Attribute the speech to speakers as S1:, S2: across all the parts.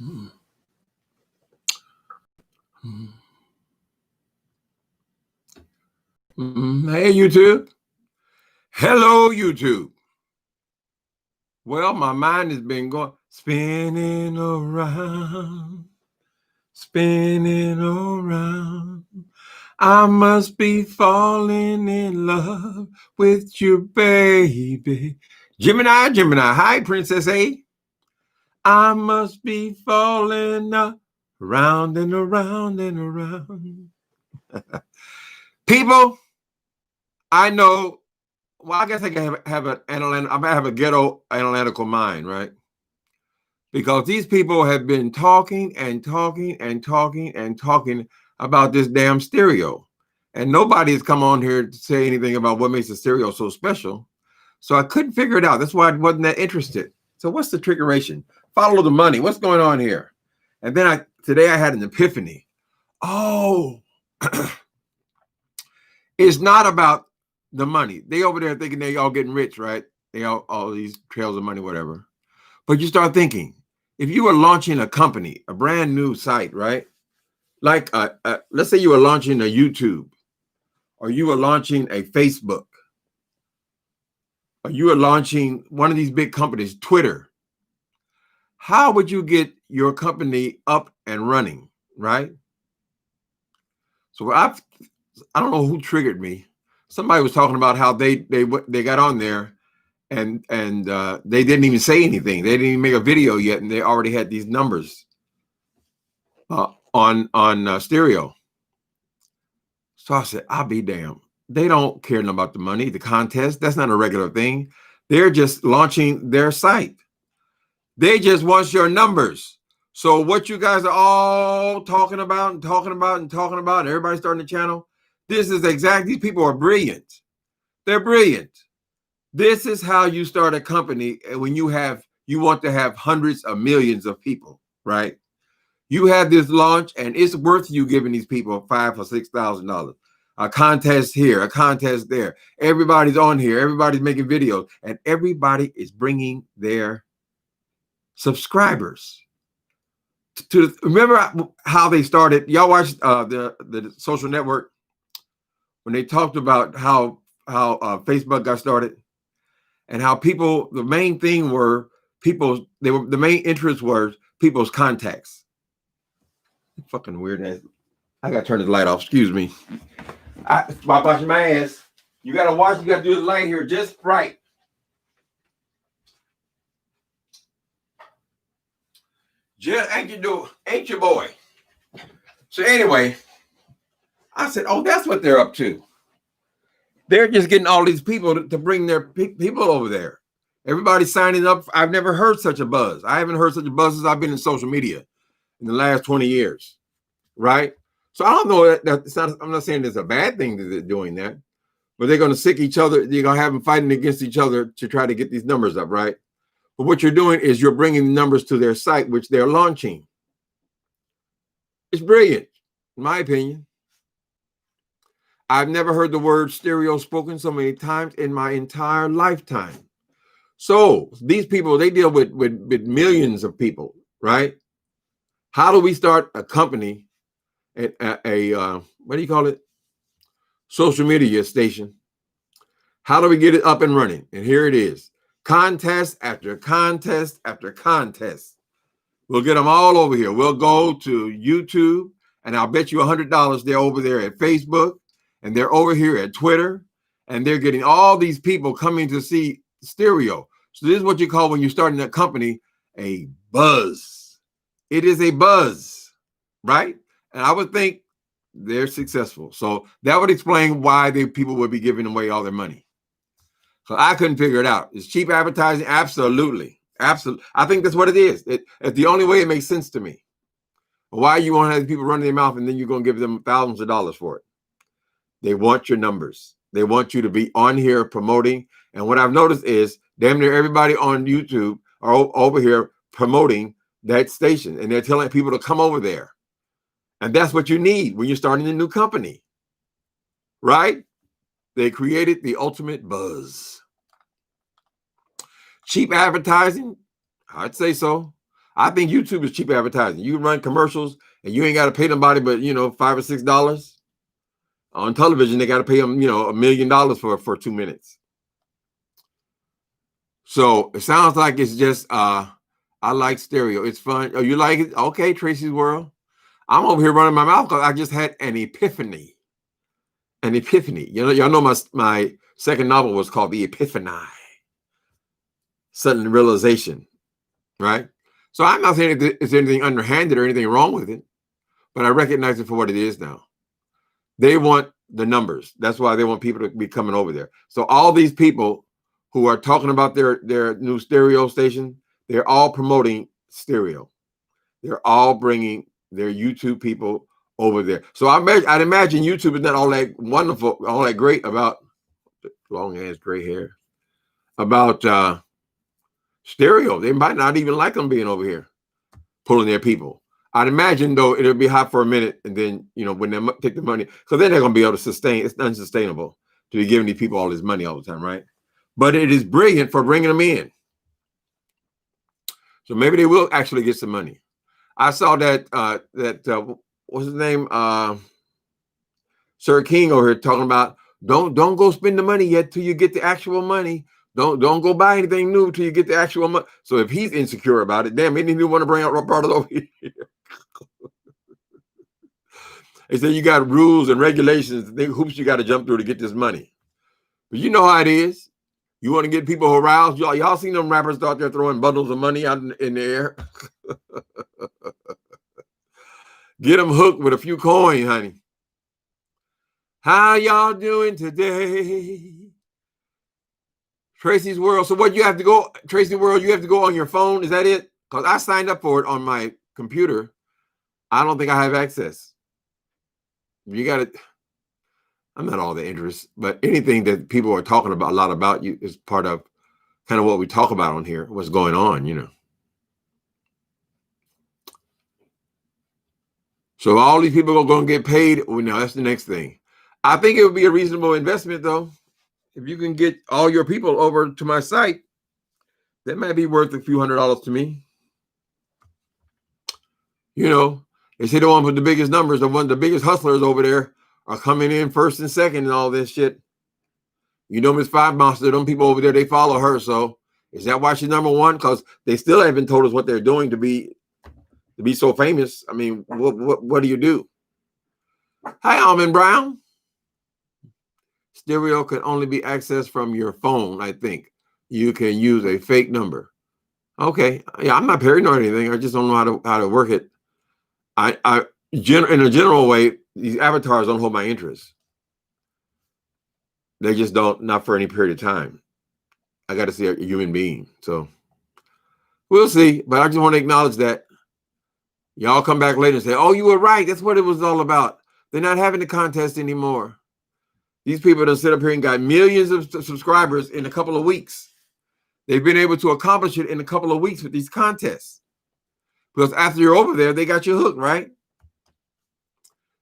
S1: Mm. Mm. Hey, YouTube. Hello, YouTube. Well, my mind has been going spinning around, spinning around. I must be falling in love with you, baby. Gemini, Gemini. Hi, Princess A. I must be falling around and around and around. People, I know. Well, I guess I can have a ghetto analytical mind, right? Because these people have been talking and talking and talking and talking about this damn stereo. And nobody has come on here to say anything about what makes the stereo so special. So I couldn't figure it out. That's why I wasn't that interested. So what's the trickeration? Follow the money. What's going on here? And then today I had an epiphany. Oh, it's not about the money. They over there thinking they all getting rich, right? They all these trails of money, whatever. But you start thinking, if you were launching a company, a brand new site, right? Like, let's say you were launching a YouTube, or you were launching a Facebook, or you were launching one of these big companies, Twitter. How would you get your company up and running, right? So I don't know who triggered me. Somebody was talking about how they got on there and they didn't even say anything. They didn't even make a video yet, and they already had these numbers on stereo. So I said, I'll be damned. They don't care about the money, the contest. That's not a regular thing. They're just launching their site. They just want your numbers. So what you guys are all talking about and talking about and talking about, and everybody starting the channel, this is exactly, these people are brilliant. They're brilliant. This is how you start a company when you want to have hundreds of millions of people, right? You have this launch, and it's worth you giving these people $5,000 or $6,000. A contest here, a contest there. Everybody's on here. Everybody's making videos, and everybody is bringing their subscribers. Remember how they started? Y'all watched the Social Network when they talked about how Facebook got started, and how people, the main thing were people's, the main interest was people's contacts. Fucking weird ass. I gotta turn this light off. Excuse me. I'm washing my ass. You gotta watch. You gotta do the light here just right. Just ain't your boy. So anyway, I said, oh, that's what they're up to. They're just getting all these people to bring their people over there. Everybody's signing up. I've never heard such a buzz. I haven't heard such a buzz since I've been in social media in the last 20 years. Right? So I don't know that it's not, I'm not saying it's a bad thing that they're doing that, but they're going to sick each other. You're going to have them fighting against each other to try to get these numbers up, right? But what you're doing is you're bringing the numbers to their site, which they're launching. It's brilliant, in my opinion. I've never heard the word stereo spoken so many times in my entire lifetime. So these people, they deal with millions of people, right? How do we start a company, what do you call it? Social media station. How do we get it up and running? And here it is. Contest after contest after contest. We'll get them all over here. We'll go to YouTube, and I'll bet you $100 they're over there at Facebook, and they're over here at Twitter, and they're getting all these people coming to see stereo. So this is what you call, when you're starting a company, a buzz. It is a buzz, right? And I would think they're successful. So that would explain why people would be giving away all their money. So I couldn't figure it out. Is cheap advertising? Absolutely. Absolutely. I think that's what it is. It's the only way it makes sense to me. Why you want to have people running their mouth and then you're going to give them thousands of dollars for it? They want your numbers. They want you to be on here promoting. And what I've noticed is damn near everybody on YouTube are over here promoting that station. And they're telling people to come over there. And that's what you need when you're starting a new company, right? They created the ultimate buzz. Cheap advertising? I'd say so. I think YouTube is cheap advertising. You run commercials and you ain't got to pay nobody but, $5 or $6. On television, they got to pay them, $1 million for 2 minutes. So it sounds like it's just, I like stereo. It's fun. Oh, you like it? Okay, Tracy's World. I'm over here running my mouth because I just had an epiphany. An epiphany. Y'all know my second novel was called The Epiphany. Sudden realization, right? So I'm not saying there's anything underhanded or anything wrong with it, but I recognize it for what it is now. They want the numbers. That's why they want people to be coming over there. So all these people who are talking about their new stereo station, they're all promoting stereo. They're all bringing their YouTube people over there. So I'd imagine YouTube is not all that wonderful, all that great about long ass gray hair, about stereo. They might not even like them being over here pulling their people. I'd imagine though it'll be hot for a minute, and then when they take the money, because then they're gonna be able to sustain. It's unsustainable to be giving these people all this money all the time, right? But it is brilliant for bringing them in. So maybe they will actually get some money. I saw that what's his name? Sir King over here talking about don't go spend the money yet till you get the actual money. Don't go buy anything new till you get the actual money. So if he's insecure about it, damn, he didn't even want to bring out Roberto over here. They said you got rules and regulations, hoops you got to jump through to get this money. But you know how it is. You want to get people aroused. Y'all seen them rappers out there throwing bundles of money out in the air? Get them hooked with a few coins, honey. How y'all doing today? Tracy's World. So what you have to go, Tracy World, you have to go on your phone. Is that it? Because I signed up for it on my computer. I don't think I have access. You got it. I'm not all that interested, but anything that people are talking about a lot about you is part of kind of what we talk about on here, what's going on, So all these people are going to get paid. Well, now that's the next thing. I think it would be a reasonable investment, though. If you can get all your people over to my site, that might be worth a few $100s to me. They say the one with the biggest numbers, the biggest hustlers over there are coming in first and second and all this shit. Miss Five Monster, them people over there, they follow her. So is that why she's number one? Because they still haven't told us what they're doing to be so famous. I mean, what do you do? Hi, Almond Brown. Stereo can only be accessed from your phone, I think. You can use a fake number. Okay. Yeah, I'm not paranoid or anything. I just don't know how to work it. In a general way, these avatars don't hold my interest. They just don't, not for any period of time. I got to see a human being. So we'll see. But I just want to acknowledge that. Y'all come back later and say, oh, you were right. That's what it was all about. They're not having the contest anymore. These people that sit up here and got millions of subscribers in a couple of weeks. They've been able to accomplish it in a couple of weeks with these contests. Because after you're over there, they got you hooked, right?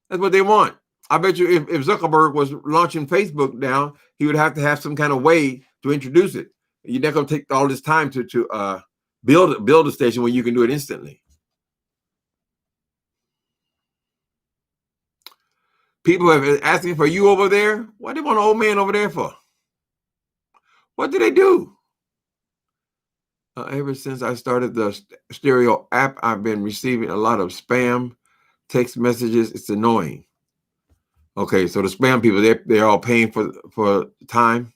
S1: That's what they want. I bet you if Zuckerberg was launching Facebook now, he would have to have some kind of way to introduce it. You're not going to take all this time to build a station when you can do it instantly. People have been asking for you over there. What do they want an old man over there for? What do they do? Ever since I started the stereo app, I've been receiving a lot of spam text messages. It's annoying. Okay, so the spam people, they're all paying for time.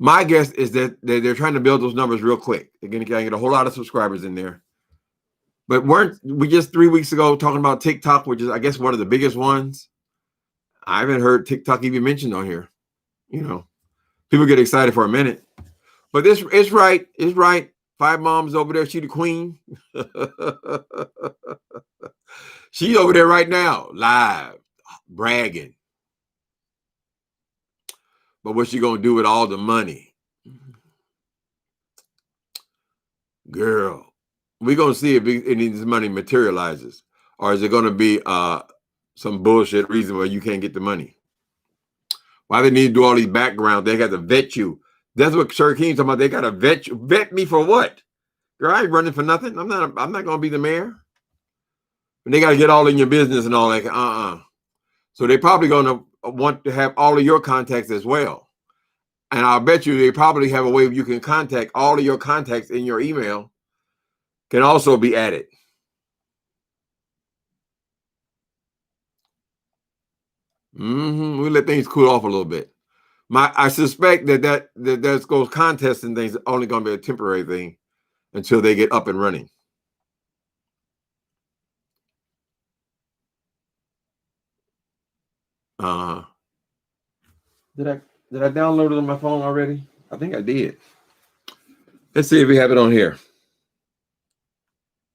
S1: My guess is that they're trying to build those numbers real quick. They're going to get a whole lot of subscribers in there. But weren't we just 3 weeks ago talking about TikTok, which is, I guess, one of the biggest ones? I haven't heard TikTok even mentioned on here. People get excited for a minute. But this is right. It's right. Five Moms over there. She the queen. She's over there right now, live, bragging. But what's she going to do with all the money? Girl, we're going to see if any of this money materializes. Or is it going to be some bullshit reason why you can't get the money? Why they need to do all these backgrounds? They got to vet you. That's what Sir King's talking about. They got to vet you. Vet me for what? Girl, I ain't running for nothing. I'm not gonna be the mayor. And they gotta get all in your business and all that. So they're probably gonna want to have all of your contacts as well. And I'll bet you they probably have a way you can contact all of your contacts in your email can also be added. We'll let things cool off a little bit. I suspect that those contests and things are only going to be a temporary thing until they get up and running. Did I download it on my phone already? I think I did. Let's see if we have it on here.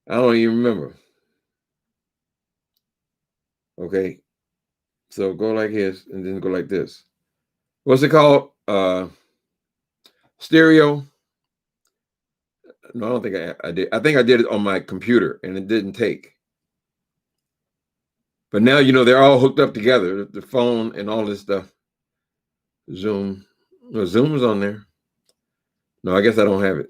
S1: I don't even remember. Okay. So go like this and then go like this. What's it called? Stereo. No, I don't think I did. I think I did it on my computer and it didn't take. But now, they're all hooked up together, the phone and all this stuff. Zoom. No, Zoom is on there. No, I guess I don't have it.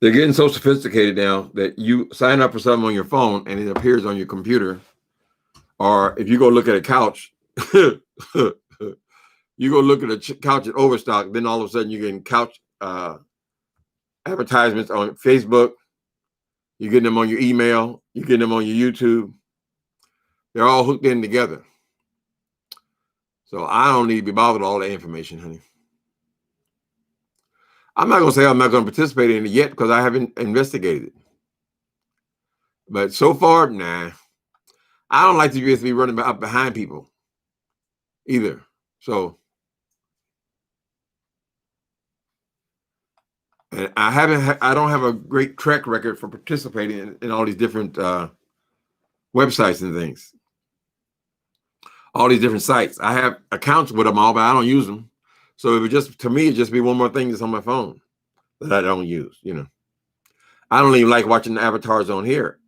S1: They're getting so sophisticated now that you sign up for something on your phone and it appears on your computer. Or if you go look at a couch, you go look at a couch at Overstock, then all of a sudden you're getting couch advertisements on Facebook. You're getting them on your email. You're getting them on your YouTube. They're all hooked in together. So I don't need to be bothered with all that information, honey. I'm not going to say I'm not going to participate in it yet because I haven't investigated it. But so far, nah. I don't like to just be running up behind people either. So, and I don't have a great track record for participating in all these different websites and things. All these different sites. I have accounts with them all, but I don't use them. So it would just, to me, it'd just be one more thing that's on my phone that I don't use, I don't even like watching the avatars on here,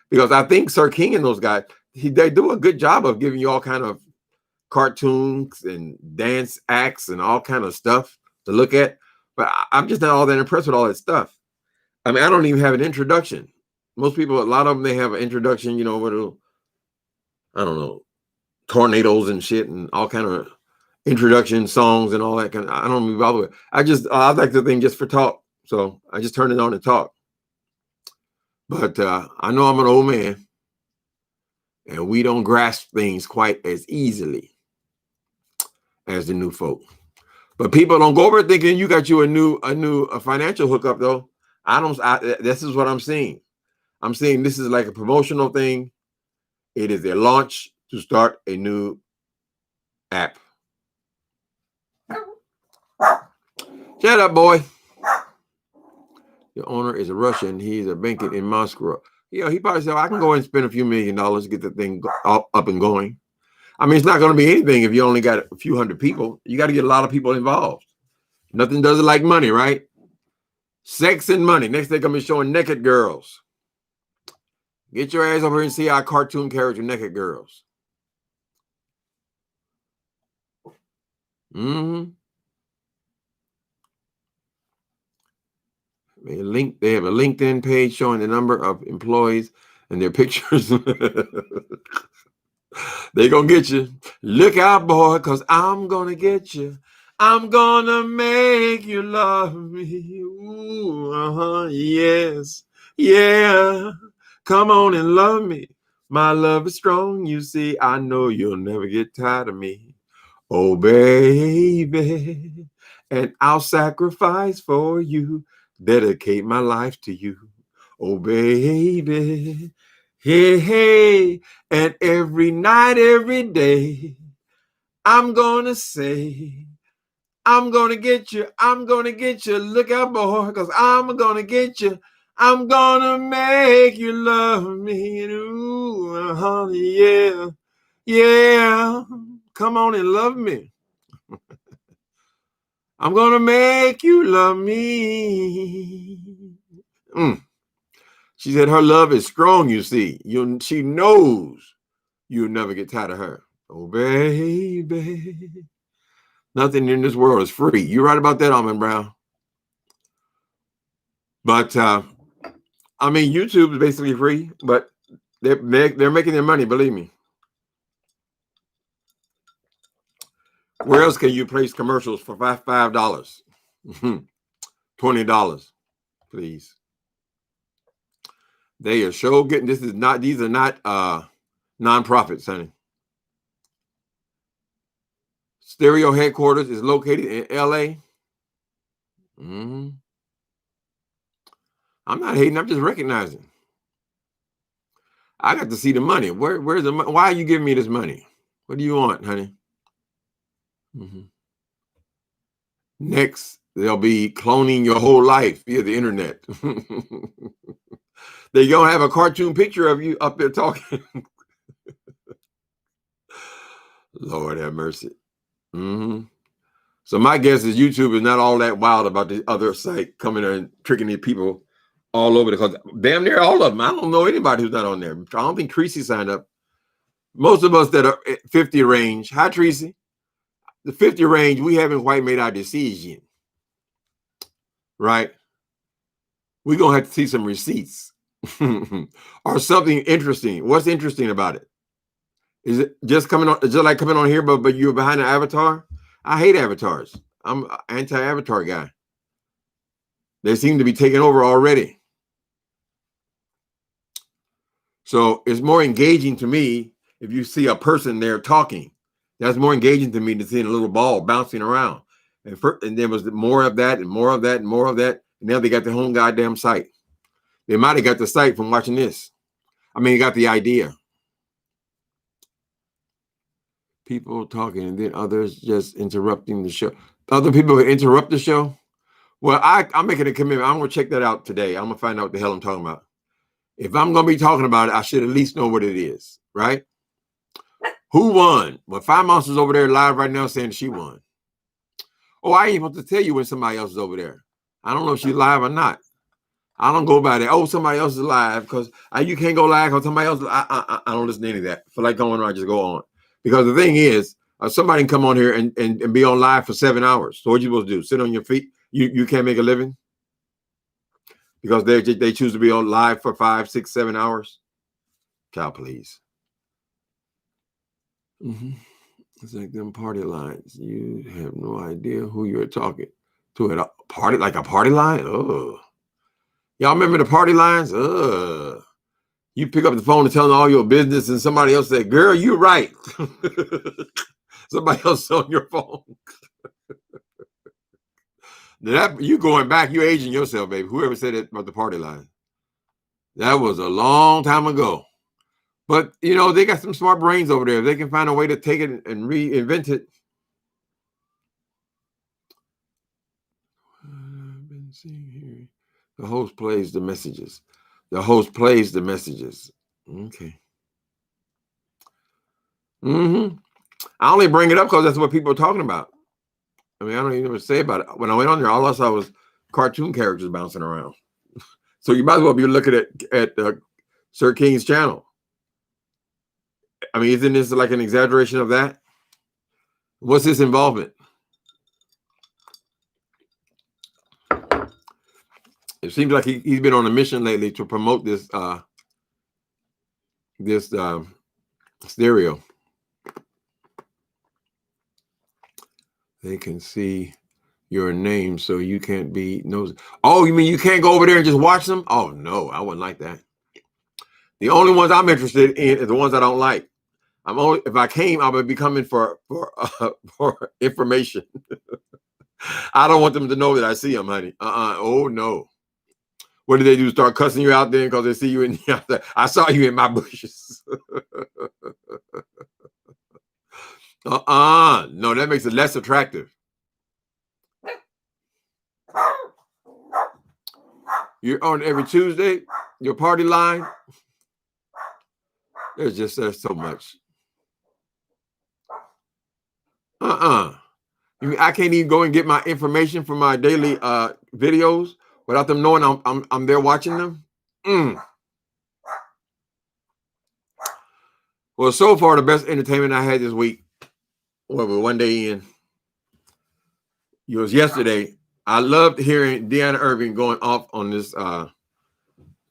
S1: because I think Sir King and those guys, they do a good job of giving you all kind of cartoons and dance acts and all kind of stuff to look at. But I'm just not all that impressed with all that stuff. I mean, I don't even have an introduction. Most people, a lot of them, they have an introduction, with I don't know, tornadoes and shit and all kind of introduction songs and all that kind of. I don't even bother with it. I like the thing just for talk. So I just turn it on and talk. But I know I'm an old man and we don't grasp things quite as easily as the new folk. But people don't go over thinking you got you a new financial hookup though. This is what I'm seeing. I'm seeing this is like a promotional thing. It is a launch to start a new app. Shut up, boy. The owner is a Russian. He's a banker in Moscow. He probably said, I can go and spend a few $1 million to get the thing up and going. I mean, it's not going to be anything if you only got a few hundred people. You got to get a lot of people involved. Nothing does it like money, right? Sex and money. Next they're going to be showing naked girls. Get your ass over here and see our cartoon character naked girls. They have a LinkedIn page showing the number of employees and their pictures. They gonna get you. Look out, boy, because I'm gonna get you. I'm gonna make you love me. Ooh, yes. Yeah. Come on and love me. My love is strong, you see. I know you'll never get tired of me. Oh, baby. And I'll sacrifice for you. Dedicate my life to you. Oh, baby. Hey, hey. And every night, every day, I'm gonna say, I'm gonna get you. I'm gonna get you. Look out, boy, because I'm gonna get you. I'm gonna make you love me. Ooh, yeah. Yeah. Come on and love me. I'm gonna make you love me. She said her love is strong, you see. She knows you'll never get tired of her. Oh, baby. Nothing in this world is free. You're right about that, Almond Brown. But I mean, YouTube is basically free, but they're making their money. Believe me. Where else can you place commercials for $5? $20, please. They are sure getting. These are not nonprofits, honey. Stereo headquarters is located in LA. I'm not hating, I'm just recognizing. I got to see the money. Where's the money? Why are you giving me this money? What do you want, honey? Next, they'll be cloning your whole life via the internet. They're gonna have a cartoon picture of you up there talking. Lord have mercy. So my guess is YouTube is not all that wild about the other site coming and tricking these people all over because damn near all of them. I don't know anybody who's not on there. I don't think Tracy signed up. Most of us that are at 50 range. Hi, Tracy. The 50 range, we haven't quite made our decision. Right? We're going to have to see some receipts or something interesting. What's interesting about it? Is it just like coming on here, but you're behind an avatar? I hate avatars. I'm an anti-avatar guy. They seem to be taking over already. So it's more engaging to me if you see a person there talking. That's more engaging to me than seeing a little ball bouncing around. And there was more of that and more of that and more of that. And now they got the whole goddamn site. They might have got the site from watching this. I mean, you got the idea. People talking and then others just interrupting the show. Other people interrupt the show. Well, I'm making a commitment. I'm going to check that out today. I'm going to find out what the hell I'm talking about. If I'm going to be talking about it, I should at least know what it is, right? Who won? Well, Five Monsters over there live right now saying she won. Oh, I ain't supposed to tell you when somebody else is over there. I don't know if she's live or not. I don't go by that. Oh, somebody else is live because you can't go live because somebody else. I don't listen to any of that. If I like going on, I just go on. Because the thing is, somebody can come on here and be on live for 7 hours. So what you supposed to do? Sit on your feet? You can't make a living? Because they choose to be on live for 5, 6, 7 hours? Cow, please. It's like them party lines. You have no idea who you're talking to at a party, like a party line? Oh. Y'all remember the party lines? You pick up the phone and tell them all your business and somebody else say, girl, you're right. Somebody else on your phone. You going back, you aging yourself, baby. Whoever said it about the party line. That was a long time ago. But, you know, they got some smart brains over there. If they can find a way to take it and reinvent it. I've been seeing here. The host plays the messages. The host plays the messages. Okay. I only bring it up because that's what people are talking about. I mean, I don't even know what to say about it. When I went on there, all I saw was cartoon characters bouncing around. So you might as well be looking at Sir King's channel. I mean, isn't this like an exaggeration of that? What's his involvement? It seems like he's been on a mission lately to promote this stereo. They can see your name, so you can't be nosy. Oh, you mean you can't go over there and just watch them? Oh no, I wouldn't like that. The only ones I'm interested in are the ones I don't like. If I came, I would be coming for information. I don't want them to know that I see them, honey. Oh no. What do they do? Start cussing you out then because they see you in the I saw you in my bushes. No, that makes it less attractive. You're on every Tuesday, your party line. There's so much. I mean, I can't even go and get my information from my daily videos without them knowing I'm there watching them. Well, so far the best entertainment I had this week. Well, we're one day in. It was yesterday. I loved hearing Deanna Irving going off on this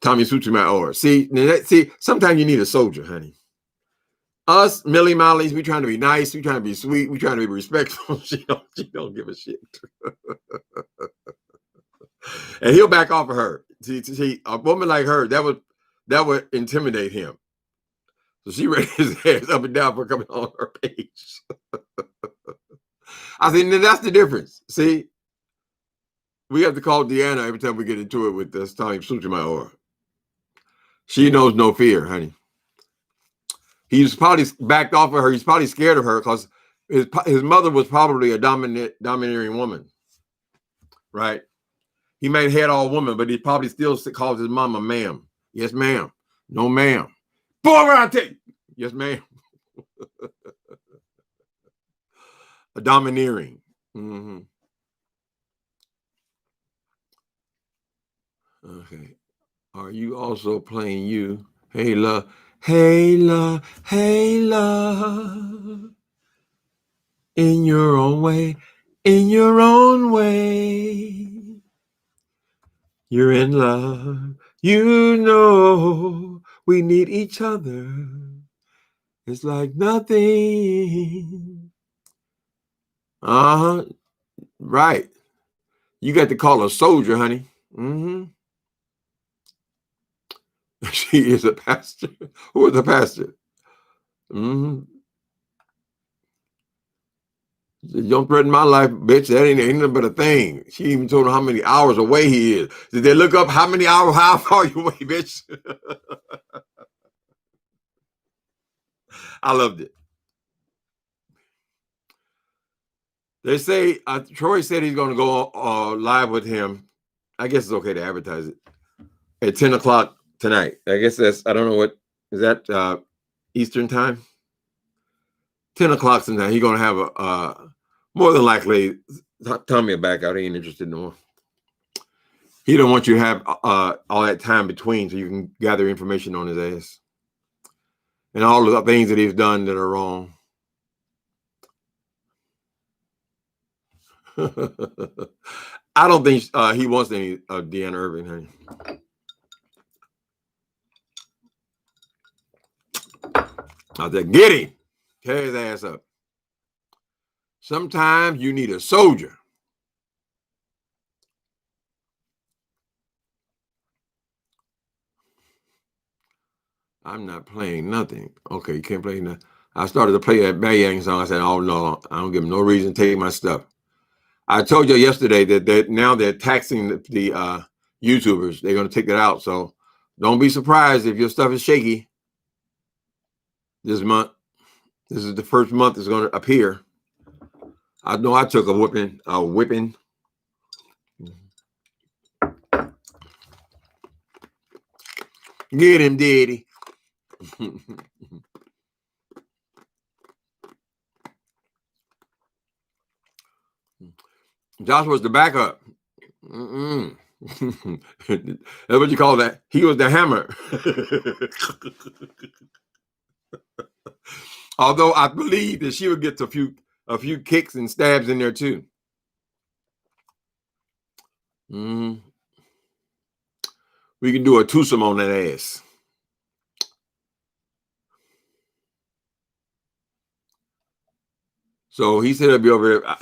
S1: Tommy Sotomayor. See, sometimes you need a soldier, honey. Us, Millie Mollies, we trying to be nice, we trying to be sweet, we trying to be respectful. She don't give a shit. And he'll back off of her. See, a woman like her, that would intimidate him. So she raised his hands up and down for coming on her page. I think that's the difference. See, we have to call Deanna every time we get into it with this Tommy Sotomayor. She knows no fear, honey. He's probably backed off of her. He's probably scared of her because his mother was probably a domineering woman, right? He may have had all woman, but he probably still calls his mama ma'am. Yes, ma'am. No, ma'am. Boy, I take. Yes, ma'am. A domineering. Mm-hmm. Okay. Are you also playing you? Hey, love. Hey, love. Hey, love. In your own way. In your own way. You're in love. You know we need each other. It's like nothing. Uh-huh. Right. You got to call a soldier, honey. Mm-hmm. She is a pastor. Who is a pastor? Mm-hmm. Don't threaten my life, bitch. That ain't nothing but a thing. She even told him how many hours away he is. Did they look up how many hours, how far you away, bitch? I loved it. They say, Troy said he's going to go live with him. I guess it's okay to advertise it at 10 o'clock tonight. I guess that's, I don't know what, is that Eastern time? 10 o'clock tonight. He's going to have more than likely, Tommy back out. He ain't interested no more. He don't want you to have all that time between so you can gather information on his ass. And all the things that he's done that are wrong. I don't think he wants any of Deanna Irving, honey. I said, get him. Tear his ass up. Sometimes you need a soldier. I'm not playing nothing. Okay, you can't play nothing. I started to play that Bayang song. I said, oh, no, I don't give him no reason to take my stuff. I told you yesterday that now they're taxing the YouTubers. They're going to take that out. So don't be surprised if your stuff is shaky this month. This is the first month it's going to appear. I know I took a whipping. Get him, daddy. Joshua's the backup. That's what you call that. He was the hammer. Although I believe that she would get a few kicks and stabs in there too. We can do a twosome on that ass. So he said it'll be over there.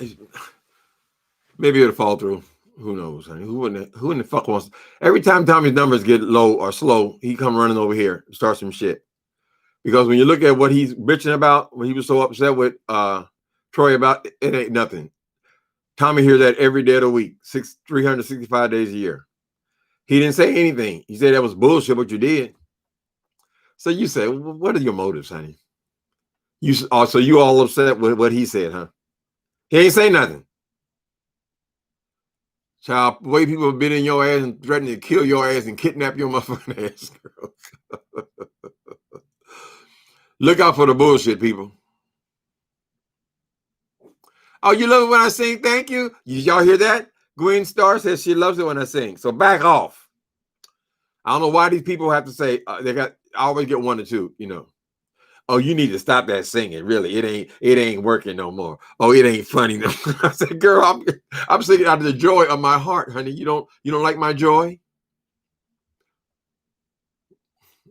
S1: Maybe it'll fall through. Who knows, honey? Who in the fuck wants? Every time Tommy's numbers get low or slow, he come running over here and start some shit. Because when you look at what he's bitching about, when he was so upset with Troy about, it ain't nothing. Tommy hears that every day of the week, 365 days a year. He didn't say anything. He said that was bullshit what you did. So you say, well, what are your motives, honey? So you all upset with what he said, huh? He ain't say nothing. Child, the way people have been in your ass and threatening to kill your ass and kidnap your motherfucking ass, girl. Look out for the bullshit, people. Oh, you love it when I sing? Thank you. Did y'all hear that? Gwen Starr says she loves it when I sing. So back off. I don't know why these people have to say I always get one or two, you know. Oh, you need to stop that singing. Really, it ain't working no more. Oh, it ain't funny no more. I said, girl, I'm singing out of the joy of my heart, honey. You don't like my joy?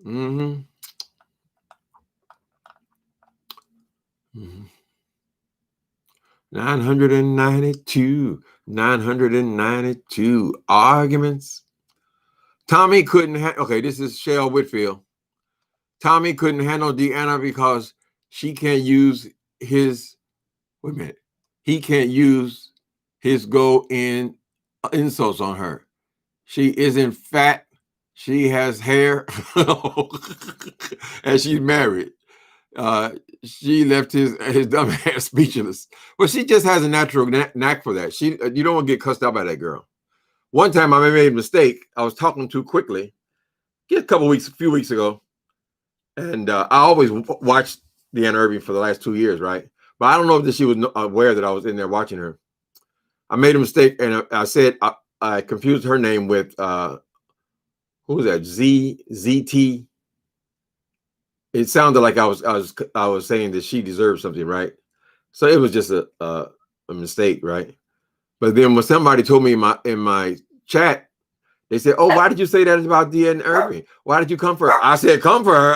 S1: Mm-hmm. Mm-hmm. 992 arguments. Tommy couldn't okay, this is Shell Whitfield. Tommy couldn't handle Deanna because she can't use his, wait a minute, he can't use his go in insults on her. She isn't fat. She has hair. And she's married. She left his dumb ass speechless. Well, she just has a natural knack for that. You don't want to get cussed out by that girl. One time I made a mistake. I was talking too quickly. A few weeks ago. And I always watched Deanna Irving for the last 2 years, right? But I don't know if she was aware that I was in there watching her. I made a mistake, and I said I confused her name with who was that? ZT. It sounded like I was saying that she deserved something, right? So it was just a mistake, right? But then when somebody told me in my chat, they said, "Oh, why did you say that about Deanna Irving? Why did you come for her?" I said, "Come for her."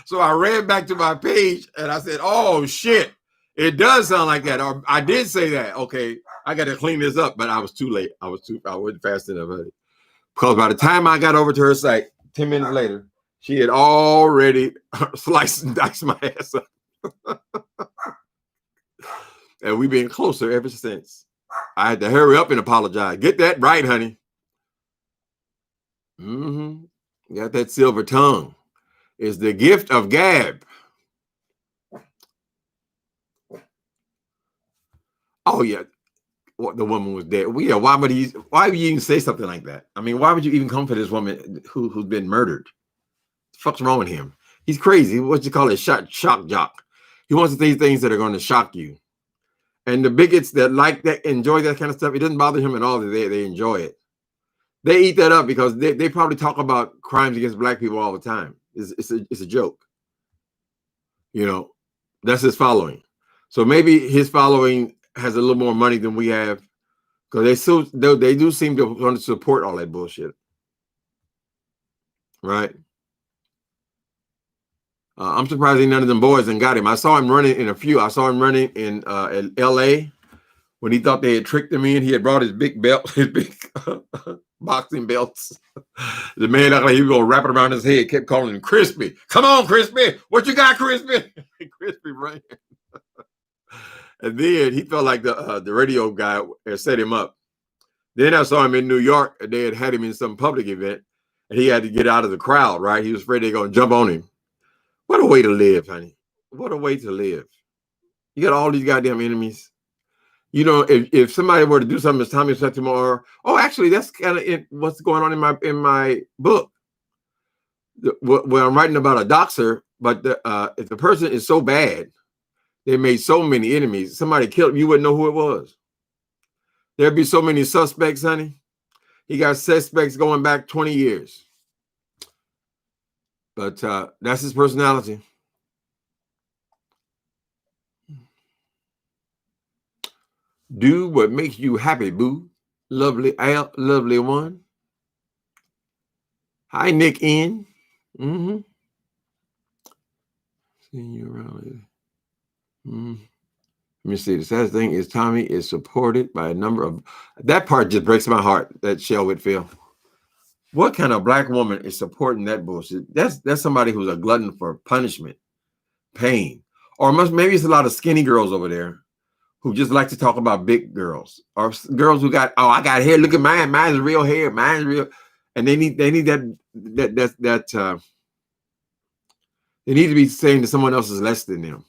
S1: So I ran back to my page and I said, "Oh shit, it does sound like that." Or I did say that. Okay, I got to clean this up, but I was too late. I wasn't fast enough, honey. Because by the time I got over to her site, 10 minutes later, she had already sliced and diced my ass up. And we've been closer ever since. I had to hurry up and apologize. Get that right, honey. Mm-hmm. Got that silver tongue. It's the gift of gab. Oh, yeah. The woman was dead. Well, yeah, why would you even say something like that? I mean, why would you even come for this woman who's been murdered? What the fuck's wrong with him? He's crazy. What you call it? Shock jock. He wants to say things that are going to shock you. And the bigots that like that, enjoy that kind of stuff, it doesn't bother him at all that they enjoy it. They eat that up because they probably talk about crimes against black people all the time. It's a joke. You know, that's his following. So maybe his following has a little more money than we have, because they do seem to want to support all that bullshit, right? I'm surprised none of them boys and got him. I saw him running in I saw him running in L.A. when he thought they had tricked him in. He had brought his big belt, his big boxing belts. The man looked like he was going to wrap it around his head, kept calling him Crispy. Come on, Crispy. What you got, Crispy? Crispy ran. And then he felt like the radio guy set him up. Then I saw him in New York, and they had him in some public event, and he had to get out of the crowd, right? He was afraid they were going to jump on him. What a way to live, honey. What a way to live. You got all these goddamn enemies. You know, if somebody were to do something as Tommy said tomorrow, oh, actually, that's kind of what's going on in my book. Where I'm writing about a doxer, but if the person is so bad, they made so many enemies, somebody killed him, you wouldn't know who it was. There'd be so many suspects, honey. He got suspects going back 20 years. But that's his personality. Do what makes you happy, boo. Lovely one. Hi, Nick N. Mm-hmm. Seeing you around here. Mm-hmm. Let me see. The saddest thing is Tommy is supported by a number of... That part just breaks my heart, that Shell Whitfield. What kind of black woman is supporting that bullshit? That's somebody who's a glutton for punishment, pain. Or maybe it's a lot of skinny girls over there who just like to talk about big girls, or girls who got, oh, I got hair. Look at mine. Mine's real hair. Mine's real. And they need that they need to be saying that someone else is less than them.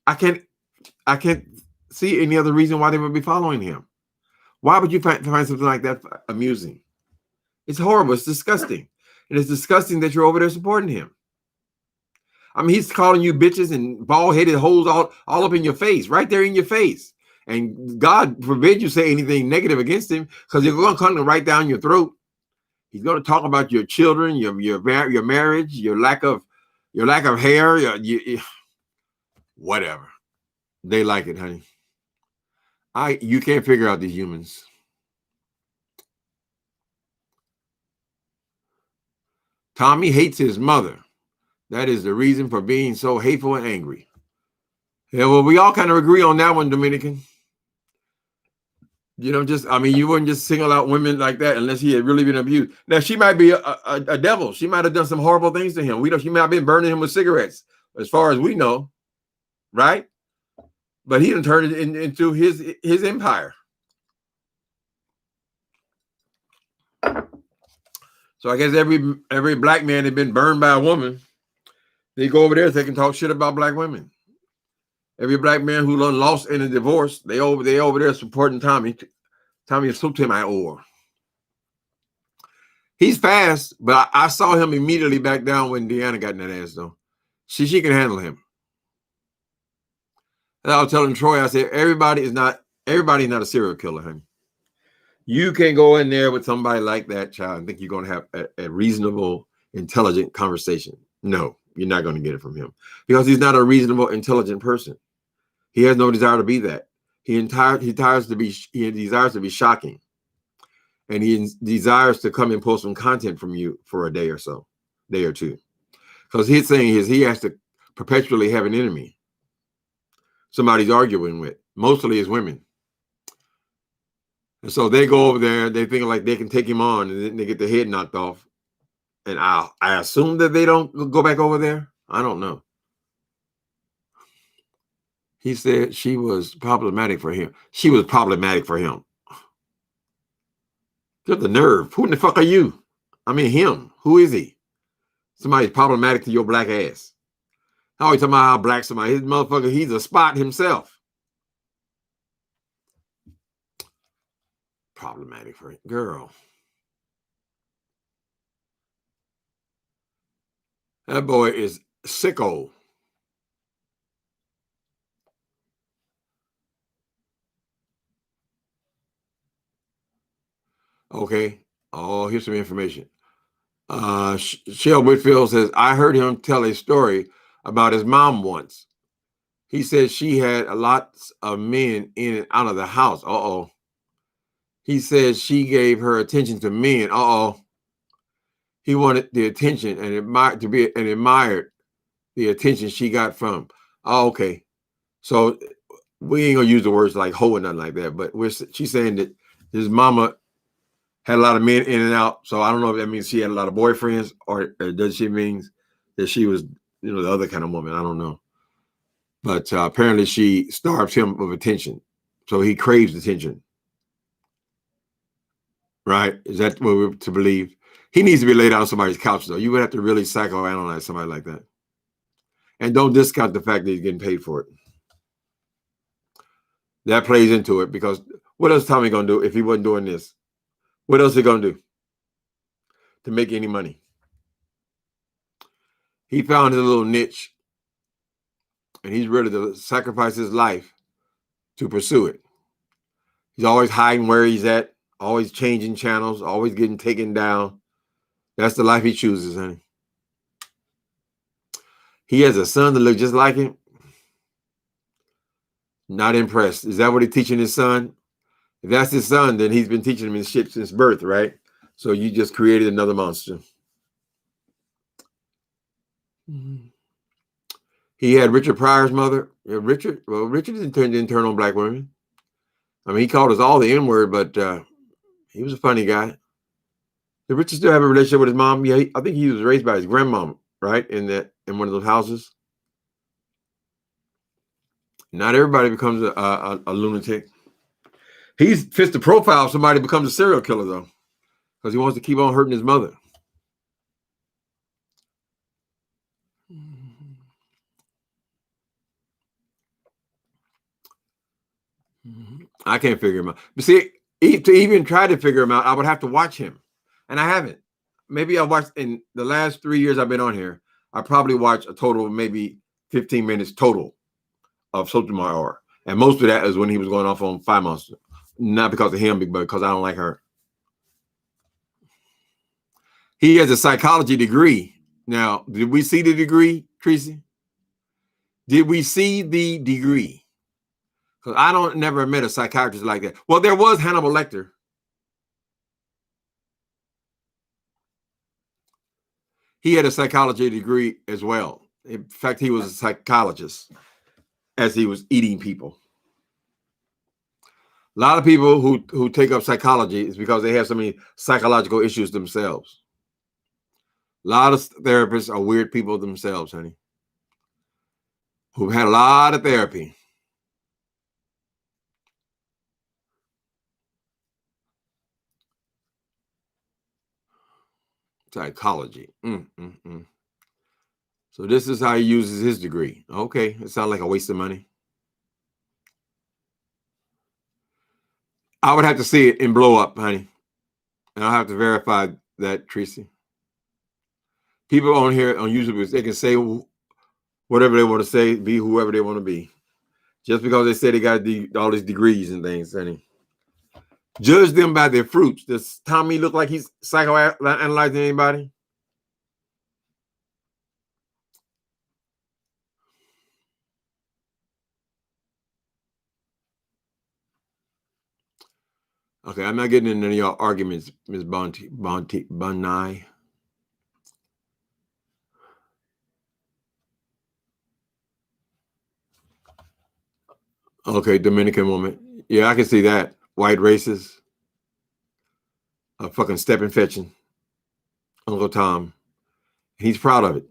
S1: I can't see any other reason why they would be following him. Why would you find something like that amusing? It's horrible. It's disgusting. And it's disgusting that you're over there supporting him. I mean, he's calling you bitches and bald-headed holes all up in your face, right there in your face. And God forbid you say anything negative against him, because you're going to come right down your throat. He's going to talk about your children, your marriage, your lack of hair, whatever. They like it, honey. You can't figure out these humans. Tommy hates his mother. That is the reason for being so hateful and angry. Yeah, well, we all kind of agree on that one, Dominican. You wouldn't just single out women like that unless he had really been abused. Now, she might be a devil. She might have done some horrible things to him. She might have been burning him with cigarettes, as far as we know, right? But he done turned it into his empire. So I guess every black man had been burned by a woman. They go over there so they can talk shit about black women. Every black man who lost in a divorce, they over there supporting Tommy. Tommy is Sotomayor. He's fast, but I saw him immediately back down when Deanna got in that ass, though. She can handle him. And I was telling Troy, I said, everybody's not a serial killer, honey. You can't go in there with somebody like that, child, and think you're going to have a reasonable, intelligent conversation. No, you're not going to get it from him because he's not a reasonable, intelligent person. He has no desire to be that. He desires to be shocking, and he desires to come and pull some content from you for a day or two. Because his thing is he has to perpetually have an enemy, somebody's arguing with. Mostly is women. And so they go over there, they think like they can take him on, and then they get their head knocked off. And I assume that they don't go back over there. I don't know. He said she was problematic for him. She was problematic for him. Just the nerve. Who in the fuck are you? I mean, him. Who is he? Somebody's problematic to your black ass. How are you talking about how black somebody? His motherfucker, he's a spot himself. Problematic for him. Girl. That boy is sicko. Okay. Oh, here's some information. Shell Whitfield says, I heard him tell a story about his mom once. He said she had lots of men in and out of the house. Uh-oh. He said she gave her attention to men. Uh-oh. He wanted the attention and admired the attention she got from. Oh, okay. So we ain't gonna use the words like hoe or nothing like that, but she's saying that his mama had a lot of men in and out. So I don't know if that means she had a lot of boyfriends or does she mean that she was, the other kind of woman. I don't know. But apparently she starves him of attention. So he craves attention. Right? Is that what we're to believe? He needs to be laid out on somebody's couch, though. You would have to really psychoanalyze somebody like that. And don't discount the fact that he's getting paid for it. That plays into it because what else is Tommy going to do if he wasn't doing this? What else is he going to do to make any money? He found his little niche, and he's ready to sacrifice his life to pursue it. He's always hiding where he's at, always changing channels, always getting taken down. That's the life he chooses, honey. He has a son that looks just like him. Not impressed. Is that what he's teaching his son? If that's his son, then he's been teaching him his shit since birth, right? So you just created another monster. He had Richard Pryor's mother. Richard didn't turn on black women. I mean, he called us all the N-word, but he was a funny guy. Did Richard still have a relationship with his mom? Yeah, I think he was raised by his grandmom, right? In one of those houses. Not everybody becomes a lunatic. He fits the profile of somebody who becomes a serial killer, though, because he wants to keep on hurting his mother. I can't figure him out. But see, to even try to figure him out, I would have to watch him. And I haven't. Maybe I watched in the last 3 years I've been on here, I probably watched a total of maybe 15 minutes total of Sotomayor. And most of that is when he was going off on Fire Monster. Not because of him, but because I don't like her. He has a psychology degree. Now, did we see the degree, Tracy? Did we see the degree? Because I don't never met a psychiatrist like that. Well, there was Hannibal Lecter. He had a psychology degree as well. In fact, he was a psychologist as he was eating people. A lot of people who take up psychology is because they have so many psychological issues themselves. A lot of therapists are weird people themselves, honey, who've had a lot of therapy. Psychology. So this is how he uses his degree. Okay, it sounds like a waste of money. I would have to see it and blow up, honey. And I'll have to verify that, Tracy. People on here on YouTube, they can say whatever they want to say, be whoever they want to be. Just because they say they got all these degrees and things, honey. Judge them by their fruits. Does Tommy look like he's psychoanalyzing anybody? Okay, I'm not getting into any of y'all arguments, Ms. Bonai. Okay, Dominican woman. Yeah, I can see that. White racist. Fucking stepping fetching. Uncle Tom. He's proud of it.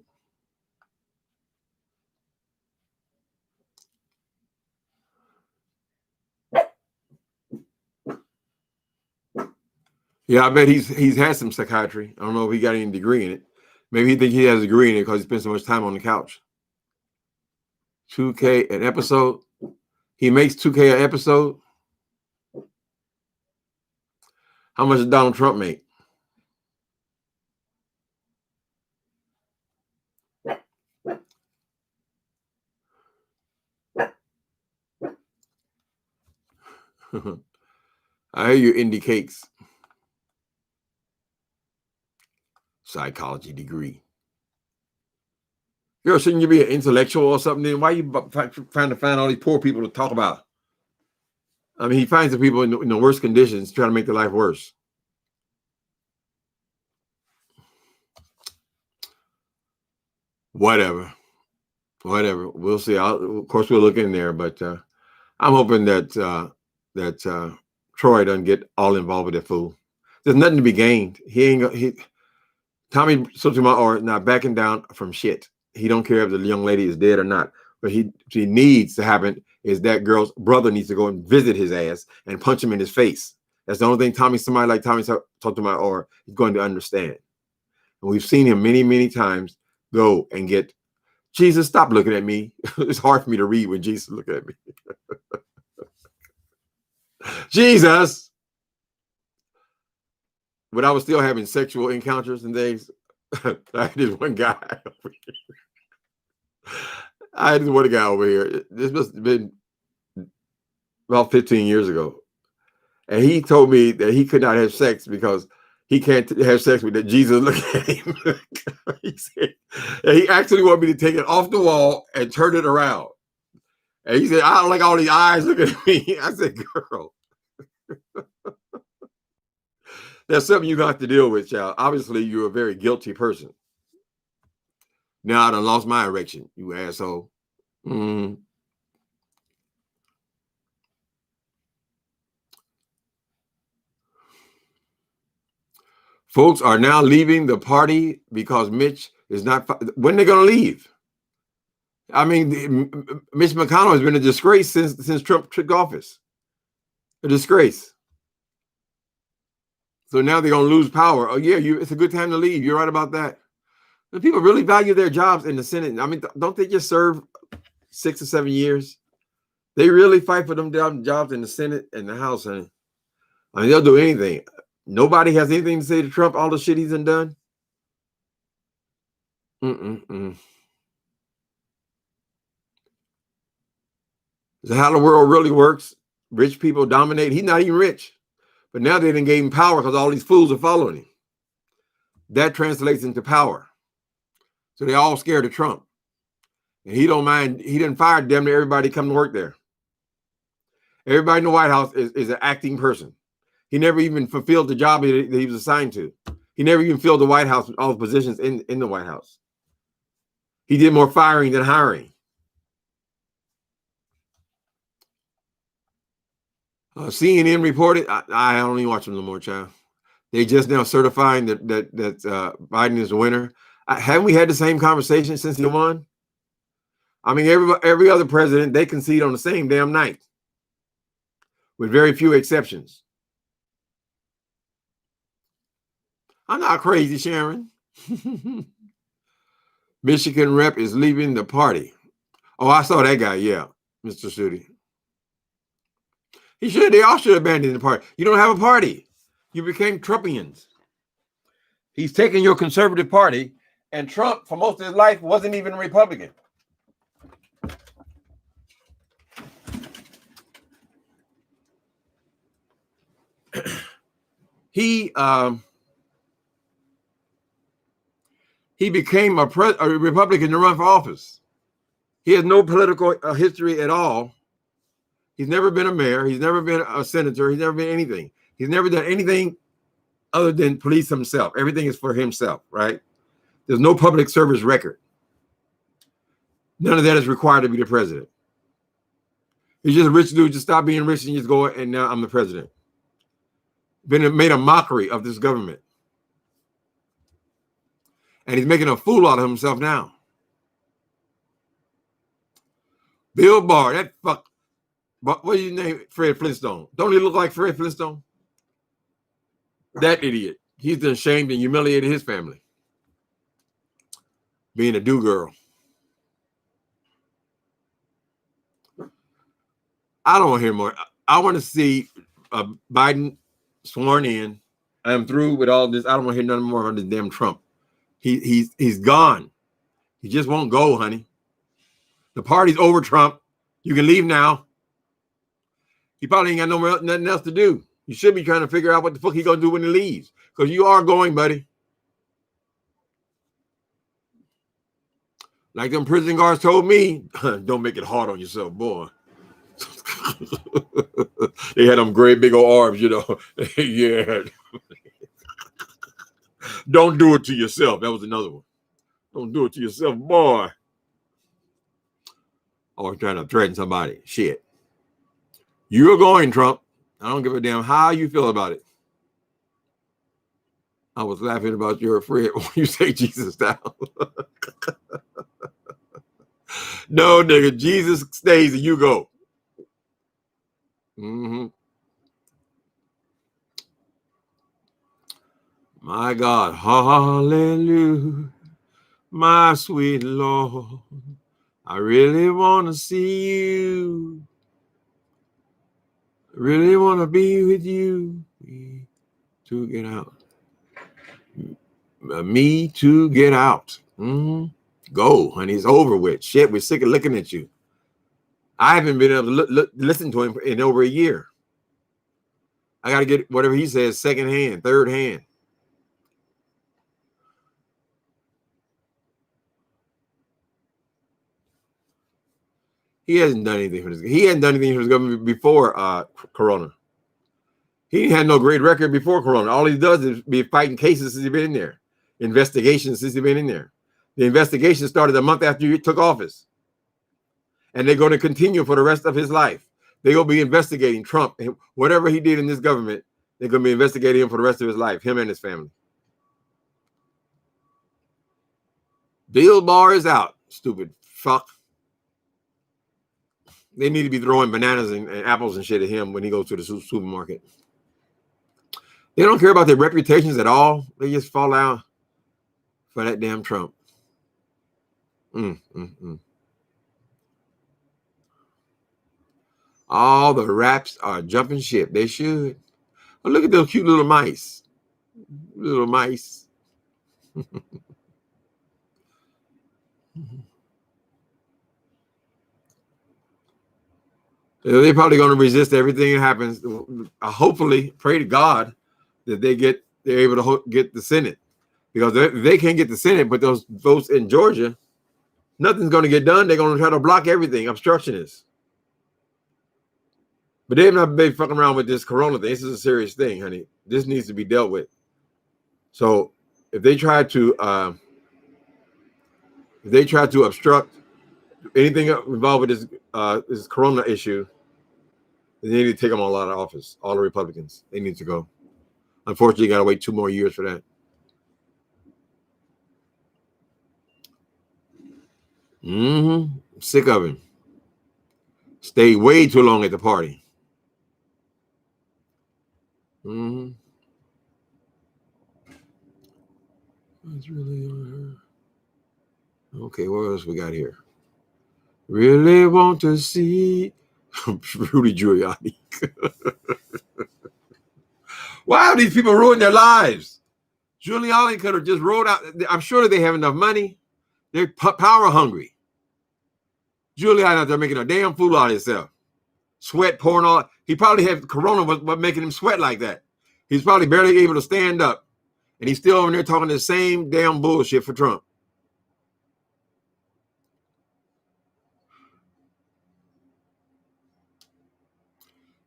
S1: Yeah, I bet he's had some psychiatry. I don't know if he got any degree in it. Maybe he thinks he has a degree in it because he spent so much time on the couch. $2K an episode. He makes $2K an episode. How much does Donald Trump make? I hear you, indie cakes. Psychology degree. Girl, shouldn't you be an intellectual or something? Then why are you trying to find all these poor people to talk about? I mean, he finds the people in the worst conditions, trying to make their life worse. Whatever. We'll see. Of course, we'll look in there, but I'm hoping that Troy doesn't get all involved with that fool. There's nothing to be gained. Tommy Sotomayor not backing down from shit. He don't care if the young lady is dead or not. But he needs to happen is that girl's brother needs to go and visit his ass and punch him in his face. That's the only thing somebody like Tommy Sotomayor is going to understand. And we've seen him many, many times go and get, Jesus, stop looking at me. It's hard for me to read when Jesus look at me. Jesus. But I was still having sexual encounters and things. I had this one guy over here. I had this one guy over here. This must have been about 15 years ago. And he told me that he could not have sex because he can't have sex with that Jesus look at him. He said, and he actually wanted me to take it off the wall and turn it around. And he said, I don't like all these eyes looking at me. I said, girl. That's something you got to deal with, child. Obviously, you're a very guilty person. Now I done lost my erection, you asshole. Folks are now leaving the party because Mitch is not. When are they going to leave? I mean, Mitch McConnell has been a disgrace since Trump took office. A disgrace. So now they're going to lose power. Oh, yeah, it's a good time to leave. You're right about that. The people really value their jobs in the Senate. I mean, don't they just serve 6 or 7 years? They really fight for them jobs in the Senate and the House. And I mean, they'll do anything. Nobody has anything to say to Trump, all the shit he's done. Is that how the world really works? Rich people dominate. He's not even rich. But now they done gave him power because all these fools are following him. that translates into power. So they're all scared of Trump. And he don't mind. He didn't fire damn near everybody come to work there. Everybody in the White House is an acting person. He never even fulfilled the job that he was assigned to. He never even filled the White House, all the positions in the White House. He did more firing than hiring. CNN reported, I don't even watch them no more, child. They just now certifying that Biden is the winner. Haven't we had the same conversation since he won? I mean, every other president, they concede on the same damn night, with very few exceptions. I'm not crazy, Sharon. Michigan rep is leaving the party. Oh, I saw that guy. Yeah, Mr. Sudi. They all should abandon the party. You don't have a party. You became Trumpians. He's taking your conservative party, and Trump, for most of his life, wasn't even a Republican. He became a Republican to run for office. He has no political history at all. He's never been a mayor. He's never been a senator. He's never been anything. He's never done anything other than police himself. Everything is for himself, right? There's no public service record. None of that is required to be the president. He's just a rich dude. Just stop being rich and just go, and now I'm the president. Made a mockery of this government. And he's making a fool out of himself now. Bill Barr, that fuck. What do you name it? Fred Flintstone? Don't he look like Fred Flintstone? That idiot. He's done shamed and humiliated his family. Being a do-girl. I don't want to hear more. I want to see Biden sworn in. I'm through with all this. I don't want to hear nothing more about this damn Trump. He's gone. He just won't go, honey. The party's over, Trump. You can leave now. He probably ain't got nothing else to do. You should be trying to figure out what the fuck he gonna do when he leaves. Because you are going, buddy. Like them prison guards told me, don't make it hard on yourself, boy. They had them great big old arms, you know. Yeah. Don't do it to yourself. That was another one. Don't do it to yourself, boy. Or trying to threaten somebody. Shit. You're going, Trump. I don't give a damn how you feel about it. I was laughing about your friend when you say Jesus down. No, nigga. Jesus stays and you go. Mm-hmm. My God. Hallelujah. My sweet Lord. I really want to see you. I really want to be with you. Me to get out. Me to get out. Mm-hmm. Go, honey. It's over with. Shit, we're sick of looking at you. I haven't been able to listen to him in over a year. I got to get whatever he says second hand, third hand. He hasn't done anything for this. He hadn't done anything for his government before Corona. He had no great record before Corona. All he does is be fighting cases since he's been in there. Investigations since he's been in there. The investigation started a month after he took office. And they're going to continue for the rest of his life. They're going to be investigating Trump. And whatever he did in this government, they're going to be investigating him for the rest of his life, him and his family. Bill Barr is out, stupid fuck. They need to be throwing bananas and apples and shit at him when he goes to the supermarket. They don't care about their reputations at all. They just fall out for that damn Trump. All the raps are jumping ship. They should. Oh, look at those cute little mice. Little mice. They're probably going to resist everything that happens. Hopefully, pray to God that they're able to get the Senate, because they can't get the Senate, but those votes in Georgia, nothing's going to get done. They're going to try to block everything, obstructionists. But they've not been fucking around with this corona thing. This is a serious thing, honey. This needs to be dealt with. So if they try to obstruct anything involved with this corona issue, they need to take them all out of office. All the Republicans, they need to go. Unfortunately, you got to wait 2 more years for that. Sick of him. Stay way too long at the party. It's really on her. Okay, what else we got here? Really want to see Rudy Giuliani. Why are these people ruining their lives? Giuliani could have just rolled out. I'm sure they have enough money. They're power hungry. Giuliani out there making a damn fool out of himself. Sweat pouring all. He probably had corona was making him sweat like that. He's probably barely able to stand up. And he's still over there talking the same damn bullshit for Trump.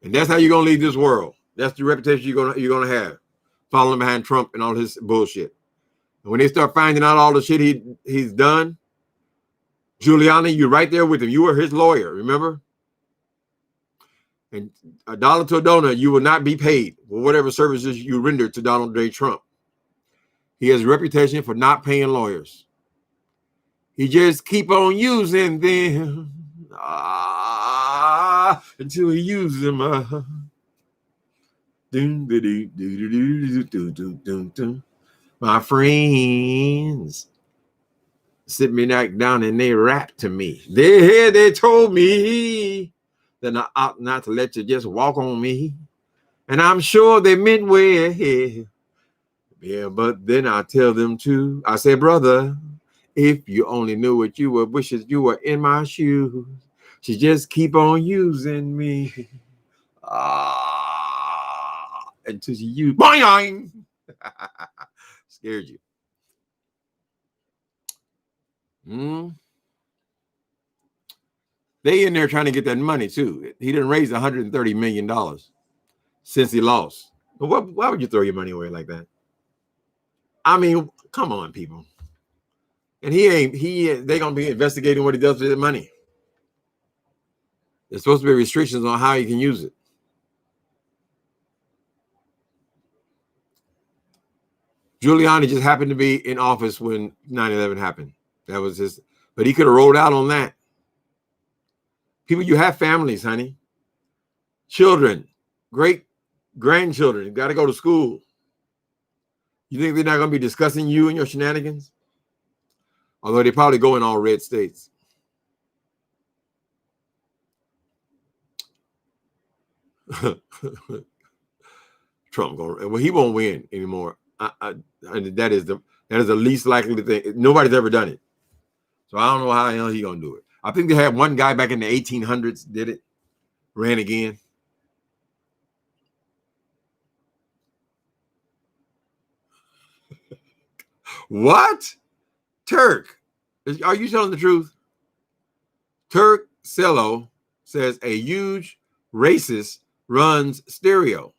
S1: And that's how you're gonna leave this world. That's the reputation you're gonna have, following behind Trump and all his bullshit. And when they start finding out all the shit he's done, Giuliani, you're right there with him. You were his lawyer, remember? And a dollar to a donut, you will not be paid for whatever services you render to Donald J. Trump. He has a reputation for not paying lawyers. He just keep on using them until he uses them. My friends sit me down and they rap to me. They told me that I ought not to let you just walk on me. And I'm sure they meant well. Yeah, but then I tell them too. I say, brother, if you only knew what you were, wishes you were in my shoes. She just keep on using me. Until she used boing. Scared you. They in there trying to get that money too. He didn't raise $130 million since he lost. But why would you throw your money away like that? I mean, come on, people. And they're gonna be investigating what he does with the money. There's supposed to be restrictions on how he can use it. Giuliani just happened to be in office when 9/11 happened. That was his, but he could have rolled out on that. People, you have families, honey. Children, great grandchildren, got to go to school. You think they're not going to be discussing you and your shenanigans? Although they probably go in all red states. Trump going, well, he won't win anymore. That is the least likely thing. Nobody's ever done it. So I don't know how the hell he's going to do it. I think they had one guy back in the 1800s did it, ran again. What? Turk, are you telling the truth? Turk Cello says a huge racist runs stereo.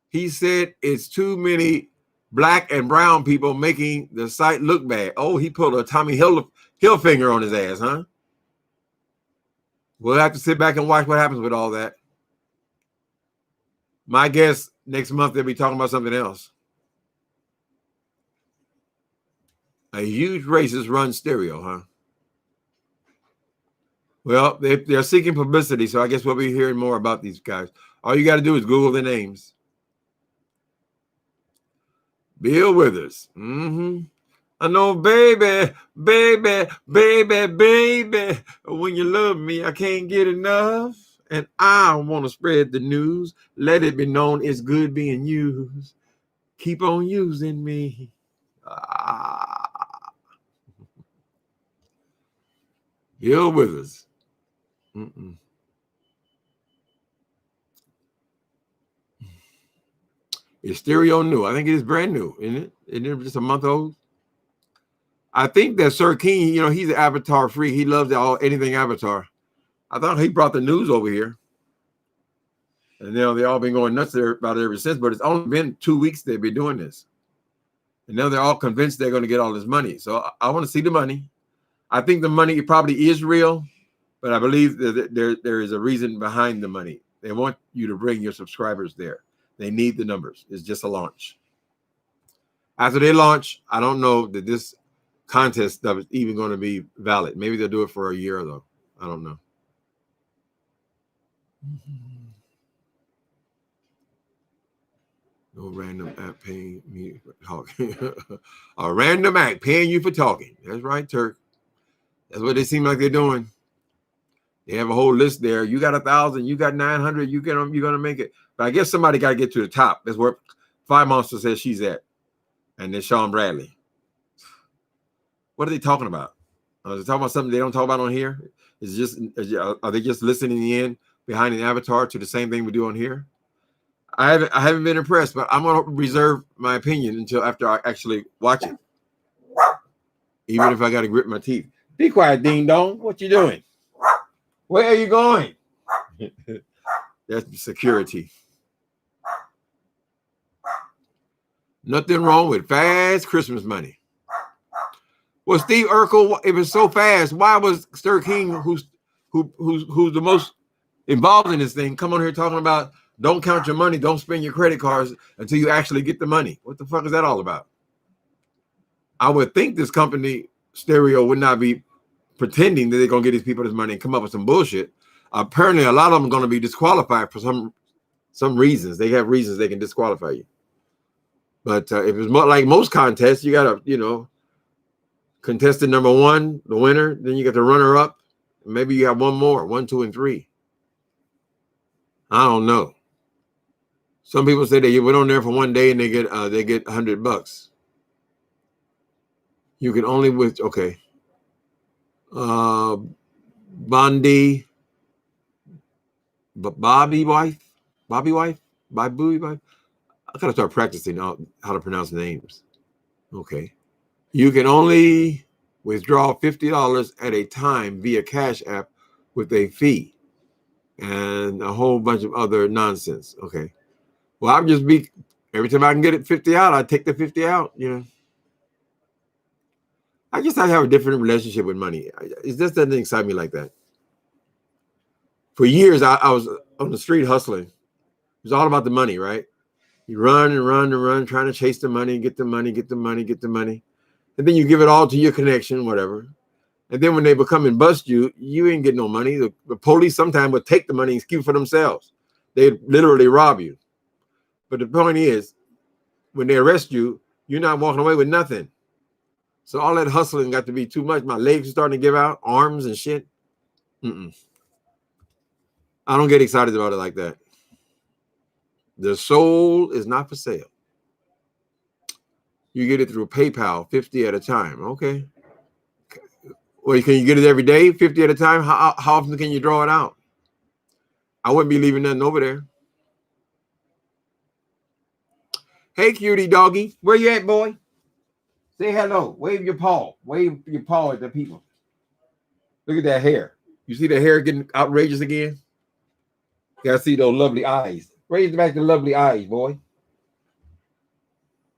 S1: He said it's too many black and brown people making the site look bad. Oh, he pulled a Tommy Hilfiger on his ass, huh? We'll have to sit back and watch what happens with all that. My guess next month they'll be talking about something else. A huge racist runs stereo, huh? Well, they're seeking publicity, so I guess we'll be hearing more about these guys. All you got to do is Google their names. Bill Withers. I know, baby, when you love me, I can't get enough. And I want to spread the news. Let it be known it's good being used. Keep on using me. Bill Withers. Is stereo new? I think it is brand new, isn't it? Isn't it just a month old? I think that Sir King, he's Avatar free. He loves anything Avatar. I thought he brought the news over here. And now they all been going nuts there about it ever since, but it's only been 2 weeks they've been doing this. And now they're all convinced they're going to get all this money. So I want to see the money. I think the money probably is real, but I believe that there is a reason behind the money. They want you to bring your subscribers there. They need the numbers. It's just a launch. After they launch, I don't know that this contest stuff is even going to be valid. Maybe they'll do it for a year, though. I don't know. No random app paying me for talking. A random app paying you for talking. That's right, Turk. That's what they seem like they're doing. They have a whole list there. You got 1,000, you got 900, you're gonna make it. But I guess somebody got to get to the top. That's where Five Monster says she's at. And then Sean Bradley. What are they talking about? Are they talking about something they don't talk about on here? Are they just listening in behind an avatar to the same thing we do on here? I haven't been impressed, but I'm gonna reserve my opinion until after I actually watch it. Even if I got to grit my teeth. Be quiet, ding dong. What you doing? Where are you going? That's security. Nothing wrong with fast Christmas money. Well, Steve Urkel, if it's so fast, why was Sir King, who's the most involved in this thing, come on here talking about don't count your money, don't spend your credit cards until you actually get the money? What the fuck is that all about? I would think this company, Stereo, would not be pretending that they're going to get these people this money and come up with some bullshit. Apparently, a lot of them are going to be disqualified for some reasons. They have reasons they can disqualify you. But if it's more like most contests, you got to, contestant number 1, the winner, then you got the runner-up. Maybe you have one more, 1, 2, and 3. I don't know. Some people say they went on there for one day and they get $100. You can only okay. Bondi, Bobby wife. I gotta start practicing how to pronounce names. Okay. You can only withdraw $50 at a time via Cash App with a fee and a whole bunch of other nonsense. Okay. Well, I'll just every time I can get it 50 out, I take the 50 out, I guess I have a different relationship with money. It just doesn't excite me like that. For years, I was on the street hustling. It was all about the money, right? You run and run and run, trying to chase the money, get the money. And then you give it all to your connection, whatever. And then when they become and bust you, you ain't getting no money. The police sometimes would take the money and keep it for themselves. They'd literally rob you. But the point is, when they arrest you, you're not walking away with nothing. So all that hustling got to be too much. My legs are starting to give out, arms and shit. I don't get excited about it like that. The soul is not for sale. You get it through PayPal, 50 at a time. Okay. Well, can you get it every day, 50 at a time? How often can you draw it out? I wouldn't be leaving nothing over there. Hey, cutie doggy. Where you at, boy? Say hello. Wave your paw. Wave your paw at the people. Look at that hair. You see the hair getting outrageous again? You gotta see those lovely eyes. Raise back the lovely eyes, boy.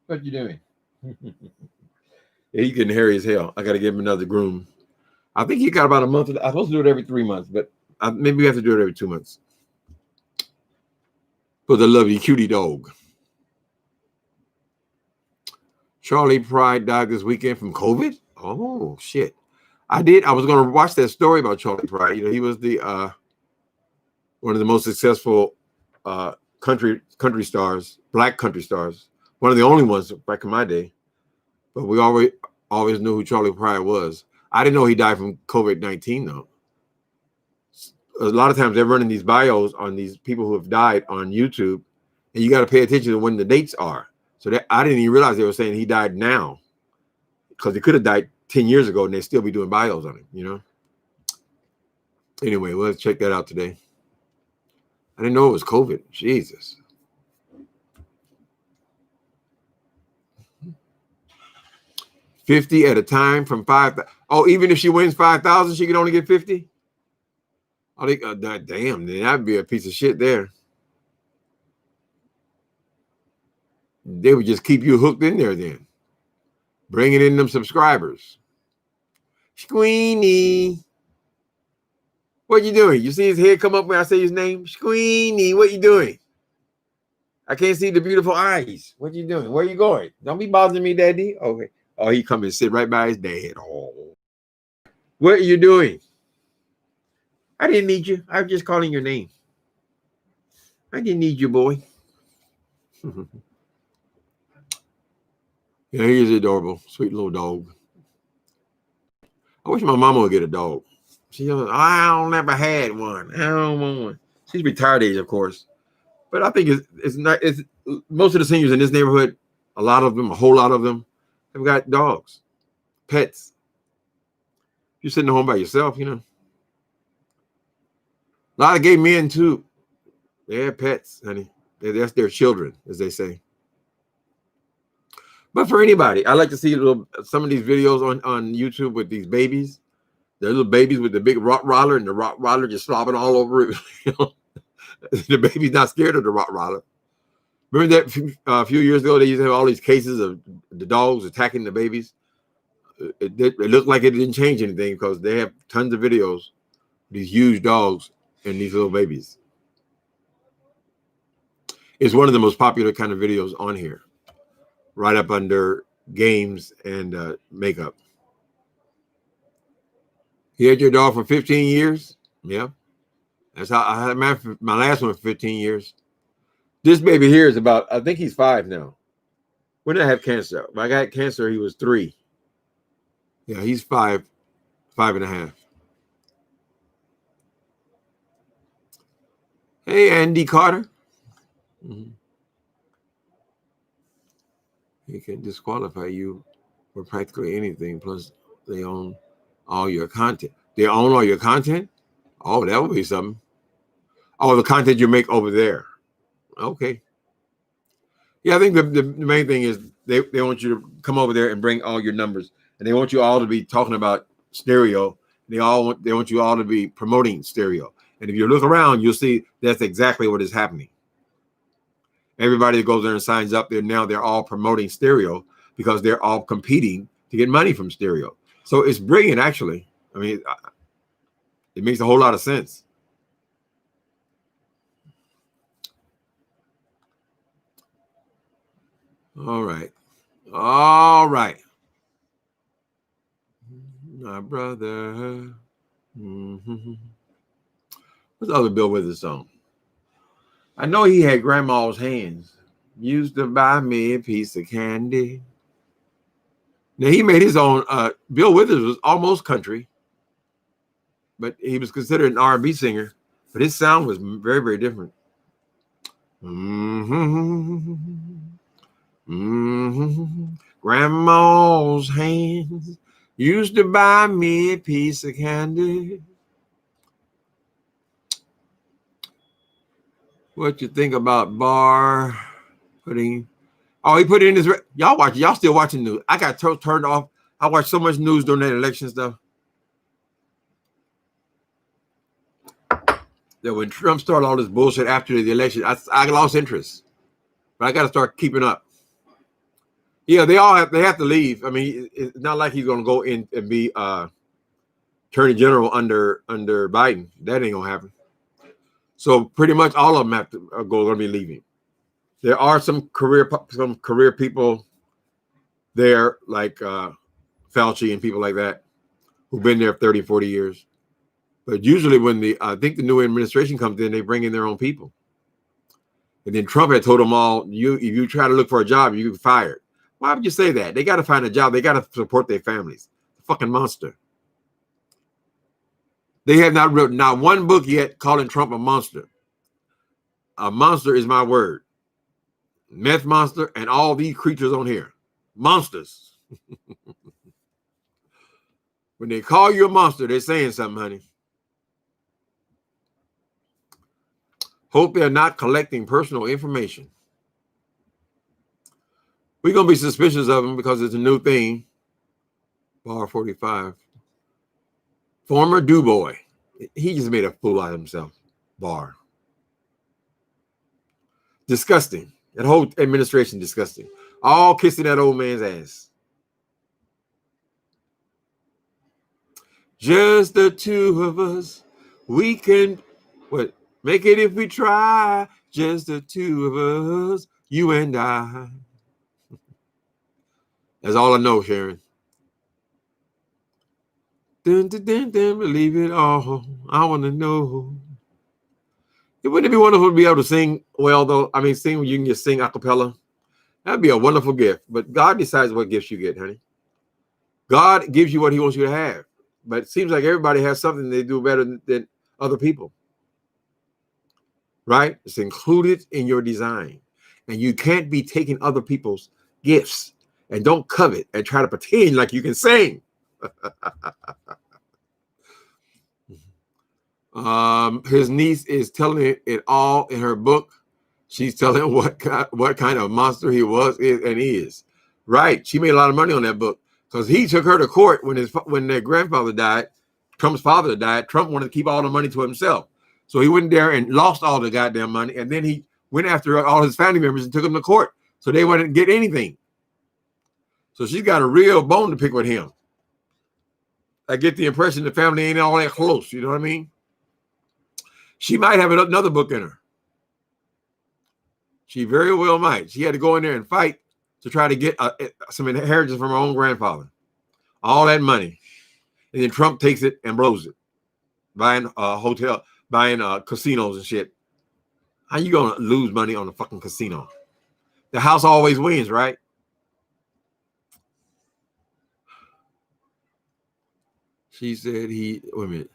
S1: What you doing? Yeah, he's getting hairy as hell. I gotta give him another groom. I think he got about a month. I'm supposed to do it every 3 months, but maybe we have to do it every 2 months. For the lovely cutie dog. Charlie Pride died this weekend from COVID. Oh shit! I was going to watch that story about Charlie Pride. He was the one of the most successful country stars, black country stars. One of the only ones back in my day. But we always knew who Charlie Pride was. I didn't know he died from COVID-19 though. A lot of times they're running these bios on these people who have died on YouTube, and you got to pay attention to when the dates are. So I didn't even realize they were saying he died now, because he could have died 10 years ago and they'd still be doing bios on him, Anyway, let's check that out today. I didn't know it was COVID. Jesus. 50 at a time from 5. Oh, even if she wins 5,000, she can only get 50. Oh, damn, then that'd be a piece of shit there. They would just keep you hooked in there then. Bringing in them subscribers. Squeenie. What you doing? You see his head come up when I say his name? Squeenie, what you doing? I can't see the beautiful eyes. What you doing? Where you going? Don't be bothering me, Daddy. Okay. Oh, he come and sit right by his dad. Oh. What are you doing? I didn't need you. I was just calling your name. I didn't need you, boy. Yeah, he is adorable. Sweet little dog. I wish my mama would get a dog. She goes, I never had one. I don't want one. She's retired age, of course. But I think it's not. It's most of the seniors in this neighborhood, a whole lot of them, have got dogs, pets. You're sitting at home by yourself, you know. A lot of gay men too. They have pets, honey. That's their children, as they say. But for anybody, I like to see some of these videos on YouTube with these babies. They're little babies with the big Rottweiler, and the Rottweiler just slobbing all over it. You know? The baby's not scared of the Rottweiler. Remember that a few years ago, they used to have all these cases of the dogs attacking the babies. It looked like it didn't change anything because they have tons of videos, these huge dogs and these little babies. It's one of the most popular kind of videos on here, right up under games and makeup. You had your dog for 15 years? Yeah. That's how I had my last one for 15 years. This baby here is about, I think he's 5 now. When did I have cancer? When I got cancer, he was 3. Yeah, he's 5 and a half. Hey, Andy Carter. Mm-hmm. He can disqualify you for practically anything. Plus, they own all your content. They own all your content? Oh, that would be something. Oh, the content you make over there. Okay. Yeah, I think the main thing is they want you to come over there and bring all your numbers. And they want you all to be talking about stereo. They want you all to be promoting stereo. And if you look around, you'll see that's exactly what is happening. Everybody that goes there and signs up there now, they're all promoting stereo because they're all competing to get money from stereo. So it's brilliant, actually. I mean, it makes a whole lot of sense. All right. All right. My brother. Mm-hmm. What's the other Bill Withers song? I know he had grandma's hands. Used to buy me a piece of candy. Now he made his own. Bill Withers was almost country, but he was considered an R&B singer. But his sound was very, very different. Mm-hmm. Mm-hmm. Grandma's hands used to buy me a piece of candy. What you think about Barr putting? Oh, he put it in his. Y'all still watching news? I got turned off. I watched so much news during that election stuff that when Trump started all this bullshit after the election, I lost interest. But I got to start keeping up. Yeah, they have to leave. I mean, it's not like he's going to go in and be attorney general under Biden. That ain't gonna happen. So pretty much all of them are going to be leaving. There are some career people there, like Fauci and people like that, who've been there 30, 40 years. But usually when I think the new administration comes in, they bring in their own people. And then Trump had told them all, if you try to look for a job, you get fired. Why would you say that? They got to find a job. They got to support their families. Fucking monster. They have not written not one book yet calling Trump a monster. A monster is my word. Meth monster and all these creatures on here. Monsters. When they call you a monster, they're saying something, honey. Hope they're not collecting personal information. We're going to be suspicious of them because it's a new thing. Bar 45. Former Du Bois. He just made a fool out of himself. Bar. Disgusting. That whole administration disgusting. All kissing that old man's ass. Just the two of us. We can make it if we try. Just the two of us. You and I. That's all I know, Sharon. Dun, dun, dun, dun, believe it all. I want to know. Wouldn't it be wonderful to be able to sing well, though? I mean, sing when you can just sing a cappella. That'd be a wonderful gift. But God decides what gifts you get, honey. God gives you what he wants you to have. But it seems like everybody has something they do better than other people. Right? It's included in your design. And you can't be taking other people's gifts. And don't covet and try to pretend like you can sing. His niece is telling it all in her book. She's telling what kind of monster he was and is. Right. She made a lot of money on that book because he took her to court when their grandfather died. Trump's father died. Trump wanted to keep all the money to himself. So he went there and lost all the goddamn money. And then he went after all his family members and took them to court. So they wouldn't get anything. So she's got a real bone to pick with him. I get the impression the family ain't all that close. You know what I mean? She might have another book in her. She very well might. She had to go in there and fight to try to get some inheritance from her own grandfather. All that money. And then Trump takes it and blows it. Buying a hotel, buying casinos and shit. How you going to lose money on a fucking casino? The house always wins, right? She said wait a minute.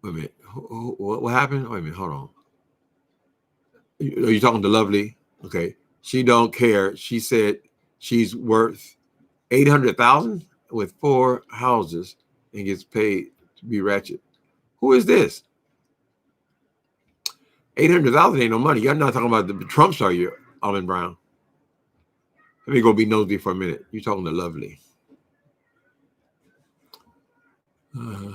S1: What happened? Wait a minute, hold on. Are you talking to Lovely? Okay. She don't care. She said she's worth $800,000 with 4 houses and gets paid to be ratchet. Who is this? $800,000 ain't no money. You're not talking about the Trumps, are you, Almond Brown? Let me go be nosy for a minute. You're talking to Lovely. Almond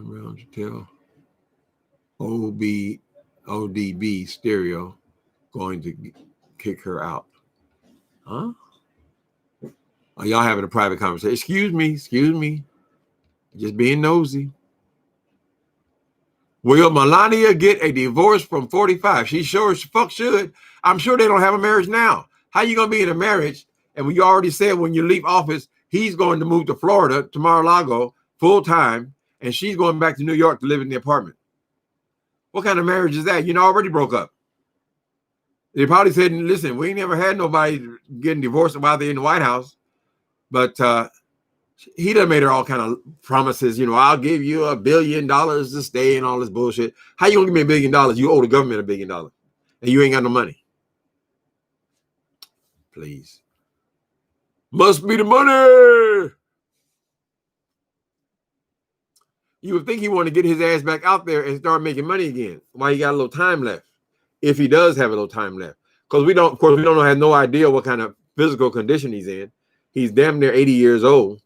S1: Brown to tell ODB stereo going to kick her out. Huh? Are y'all having a private conversation? Excuse me. Just being nosy. Will Melania get a divorce from 45? She sure as fuck should. I'm sure they don't have a marriage now. How you going to be in a marriage? And when you already said when you leave office, he's going to move to Florida, to Mar-a-Lago, full time, and she's going back to New York to live in the apartment. What kind of marriage is that? You know, already broke up. They probably said, listen, we ain't never had nobody getting divorced while they're in the White House. But he done made her all kind of promises. You know, I'll give you $1 billion to stay and all this bullshit. How you gonna give me $1 billion? You owe the government $1 billion. And you ain't got no money. Please. Must be the money. You would think he wanted to get his ass back out there and start making money again while he got a little time left. If he does have a little time left. Because we don't have no idea what kind of physical condition he's in. He's damn near 80 years old.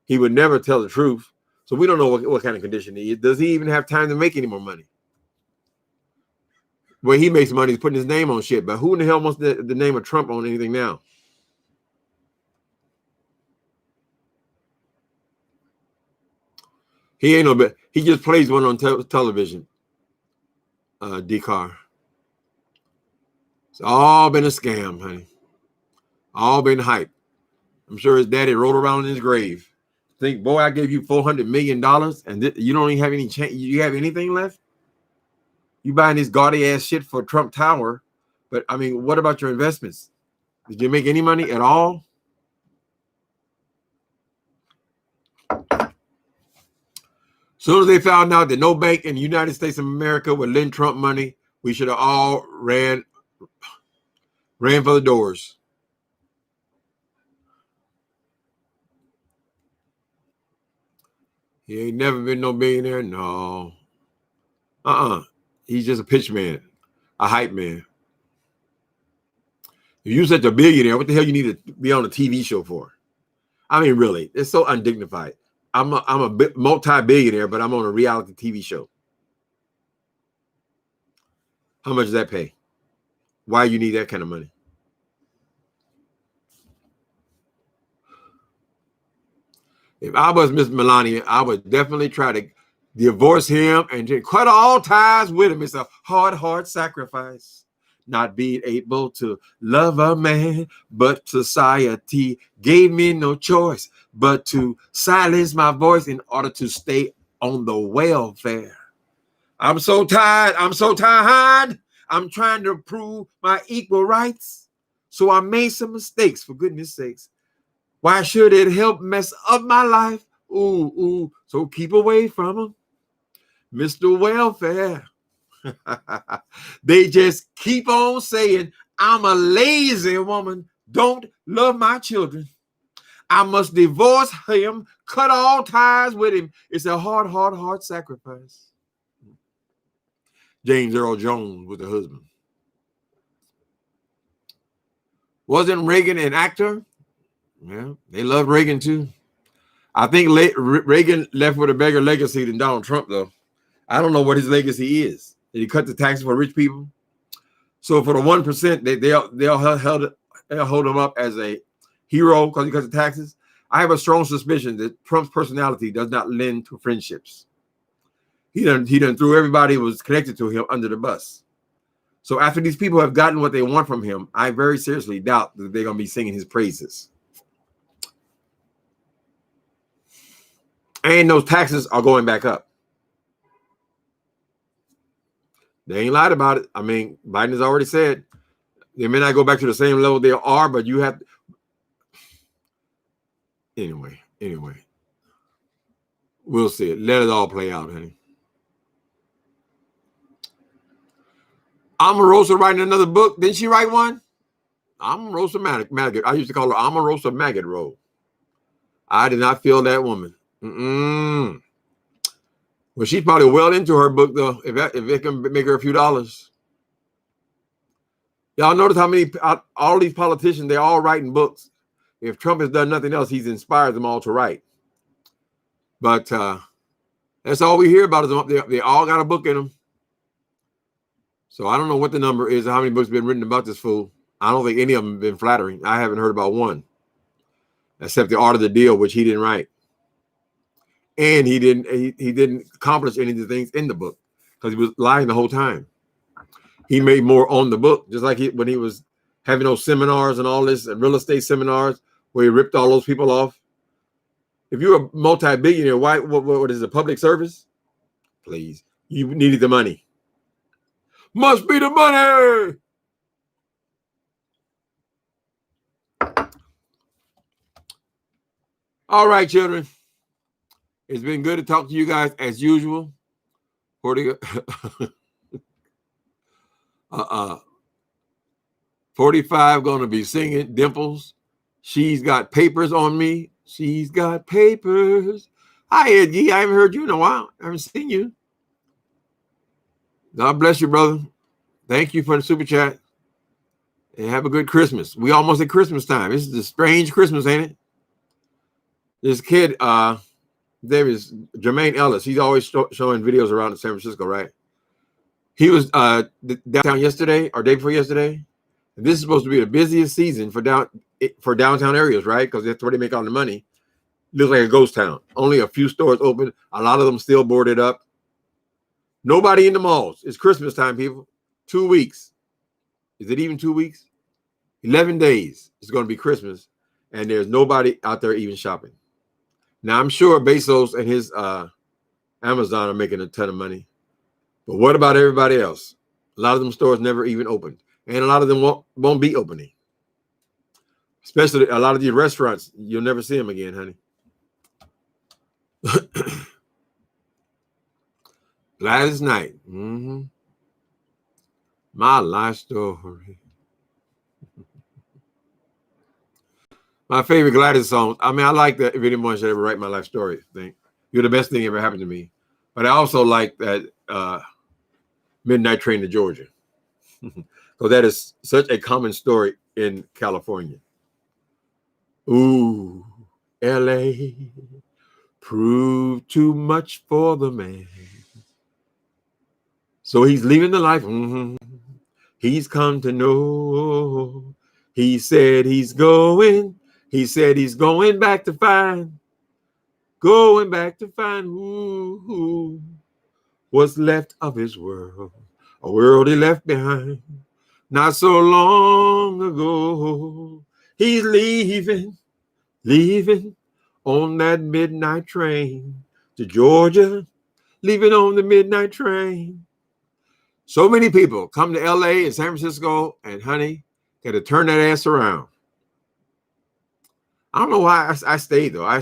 S1: He would never tell the truth. So we don't know what kind of condition he is. Does he even have time to make any more money? Where he makes money is putting his name on shit. But who in the hell wants the name of Trump on anything now? He ain't no bit. He just plays one on television. D-Car. It's all been a scam, honey. All been hype. I'm sure his daddy rolled around in his grave. Think, boy, I gave you $400 million and you don't even have any change. You have anything left? You buying this gaudy ass shit for Trump Tower. But I mean, what about your investments? Did you make any money at all? Soon as they found out that no bank in the United States of America would lend Trump money, we should have all ran for the doors. He ain't never been no billionaire. No. He's just a pitch man, a hype man. If you're such a billionaire, what the hell you need to be on a TV show for? I mean, really, it's so undignified. I'm a multi-billionaire, but I'm on a reality TV show. How much does that pay? Why you need that kind of money? If I was Miss Melania, I would definitely try to divorce him and to cut all ties with him. It's a hard sacrifice. Not being able to love a man, but society gave me no choice but to silence my voice in order to stay on the welfare. I'm so tired. I'm so tired. I'm trying to prove my equal rights. So I made some mistakes, for goodness sakes. Why should it help mess up my life? Ooh. So keep away from him, Mr. Welfare. They just keep on saying, I'm a lazy woman, don't love my children. I must divorce him, cut all ties with him. It's a hard sacrifice. James Earl Jones was the husband. Wasn't Reagan an actor? Yeah, they loved Reagan too. I think Reagan left with a bigger legacy than Donald Trump, though. I don't know what his legacy is. Did he cut the taxes for rich people? So for the 1%, they'll hold him up as a hero because he cuts the taxes. I have a strong suspicion that Trump's personality does not lend to friendships. He done threw everybody who was connected to him under the bus. So after these people have gotten what they want from him, I very seriously doubt that they're going to be singing his praises. And those taxes are going back up. They ain't lied about it. I mean, Biden has already said they may not go back to the same level they are, but you have to. Anyway. We'll see it. Let it all play out, honey. Omarosa writing another book. Didn't she write one? Omarosa Maggot. I used to call her Omarosa Maggot Roll. I did not feel that woman. Well, she's probably well into her book, though, if it can make her a few dollars. Y'all notice how many, all these politicians, they're all writing books. If Trump has done nothing else, he's inspired them all to write. But that's all we hear about is they all got a book in them. So I don't know what the number is, how many books have been written about this fool. I don't think any of them have been flattering. I haven't heard about one, except The Art of the Deal, which he didn't write. And he didn't accomplish any of the things in the book because he was lying the whole time. He made more on the book, just like when he was having those seminars and all this, real estate seminars, where he ripped all those people off. If you're a multi-billionaire, what is it, public service? Please, you needed the money. Must be the money. All right, children. It's been good to talk to you guys as usual. 45 going to be singing Dimples. She's got papers on me. She's got papers. Hi, Edgy. I haven't heard you in a while. I haven't seen you. God bless you, brother. Thank you for the super chat. And have a good Christmas. We almost at Christmas time. This is a strange Christmas, ain't it? This kid, there is Jermaine Ellis. He's always showing videos around in San Francisco, right? He was downtown yesterday or day before yesterday. And this is supposed to be the busiest season for downtown areas, right? Because that's where they make all the money. Looks like a ghost town. Only a few stores open. A lot of them still boarded up. Nobody in the malls. It's Christmas time, people. 2 weeks. Is it even 2 weeks? 11 days. It's going to be Christmas. And there's nobody out there even shopping. Now, I'm sure Bezos and his Amazon are making a ton of money. But what about everybody else? A lot of them stores never even opened. And a lot of them won't be opening. Especially a lot of these restaurants, you'll never see them again, honey. Gladys Knight. My life story. My favorite Gladys song. I mean, I like that If Anyone Should Ever Write My Life Story thing. You're the best thing ever happened to me. But I also like that Midnight Train to Georgia. So that is such a common story in California. Ooh, LA proved too much for the man. So he's leaving the life. He's come to know. He said he's going back to find who what's left of his world, a world he left behind not so long ago. He's leaving on that midnight train to Georgia, leaving on the midnight train. So many people come to LA and San Francisco, and honey, got to turn that ass around. I don't know why I stayed, though. I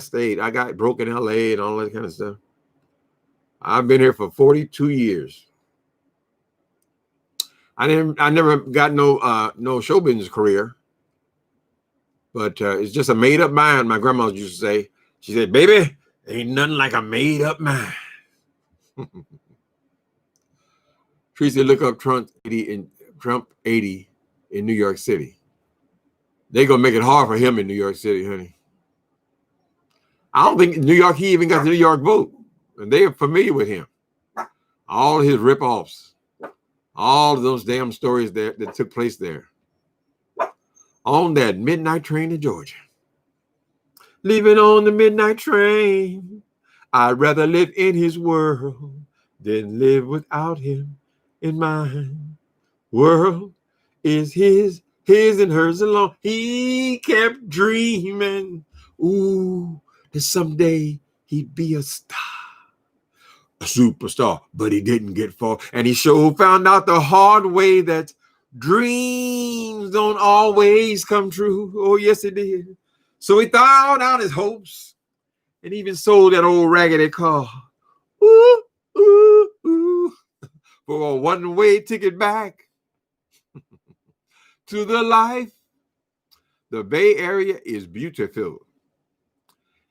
S1: got broke in LA and all that kind of stuff. I've been here for 42 years. I never got no show business career, but it's just a made up mind. My grandma used to say. She said, "Baby, ain't nothing like a made up mind." Tracy, look up Trump 80 in New York City. They gonna make it hard for him in New York City, honey. I don't think New York, he even got the New York vote, and they are familiar with him. All his rip-offs, all of those damn stories that took place there. On that midnight train to Georgia. Leaving on the midnight train. I'd rather live in his world than live without him in mine. World is his and hers alone. He kept dreaming, ooh, that someday he'd be a star, a superstar, but he didn't get far. And he sure found out the hard way that dreams don't always come true. Oh, yes, it did. So he thawed out his hopes and even sold that old raggedy car. Ooh, ooh, ooh. For a one-way ticket back to the life. The Bay Area is beautiful.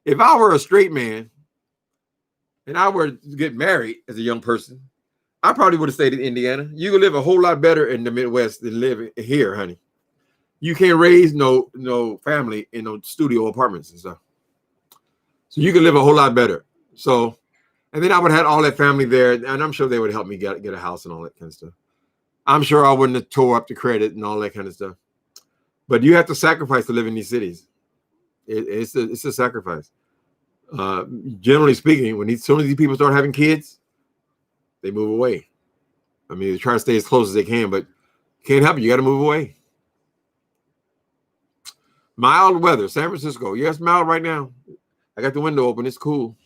S1: If I were a straight man and I were to get married as a young person, I probably would have stayed in Indiana. You could live a whole lot better in the Midwest than live here, honey. You can't raise no family in no studio apartments and stuff. So you can live a whole lot better. So, and then I would have had all that family there, and I'm sure they would help me get a house and all that kind of stuff. I'm sure I wouldn't have tore up the credit and all that kind of stuff. But you have to sacrifice to live in these cities. It's a sacrifice. Generally speaking, when as soon as these people start having kids, they move away. I mean, they try to stay as close as they can, but can't help it. You got to move away. Mild weather, San Francisco. Yes, mild right now. I got the window open. It's cool.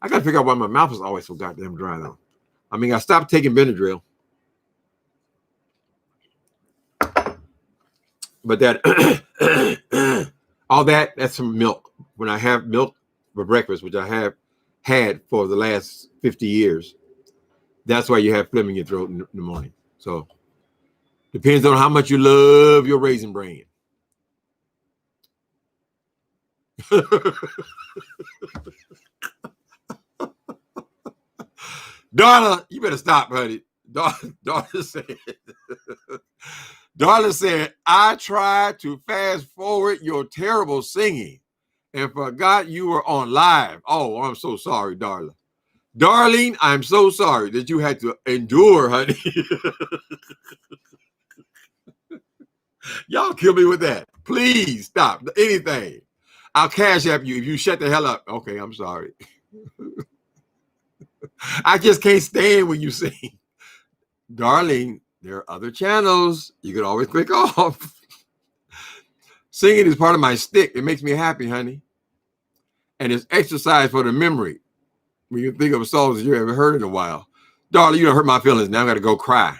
S1: I got to figure out why my mouth is always so goddamn dry, though. I mean, I stopped taking Benadryl. But that, all that's from milk. When I have milk for breakfast, which I have had for the last 50 years, that's why you have phlegm in your throat in the morning. So, depends on how much you love your Raisin Bran. Darla, you better stop, honey. Darla said, I tried to fast forward your terrible singing and forgot you were on live. Oh, I'm so sorry, Darla. Darlene, I'm so sorry that you had to endure, honey. Y'all kill me with that. Please stop. Anything. I'll cash app you if you shut the hell up. Okay, I'm sorry. I just can't stand when you sing. Darling, there are other channels you could always click off. Singing is part of my stick. It makes me happy, honey. And it's exercise for the memory. When you think of songs that you haven't heard in a while. Darling, you don't hurt my feelings. Now I got to go cry.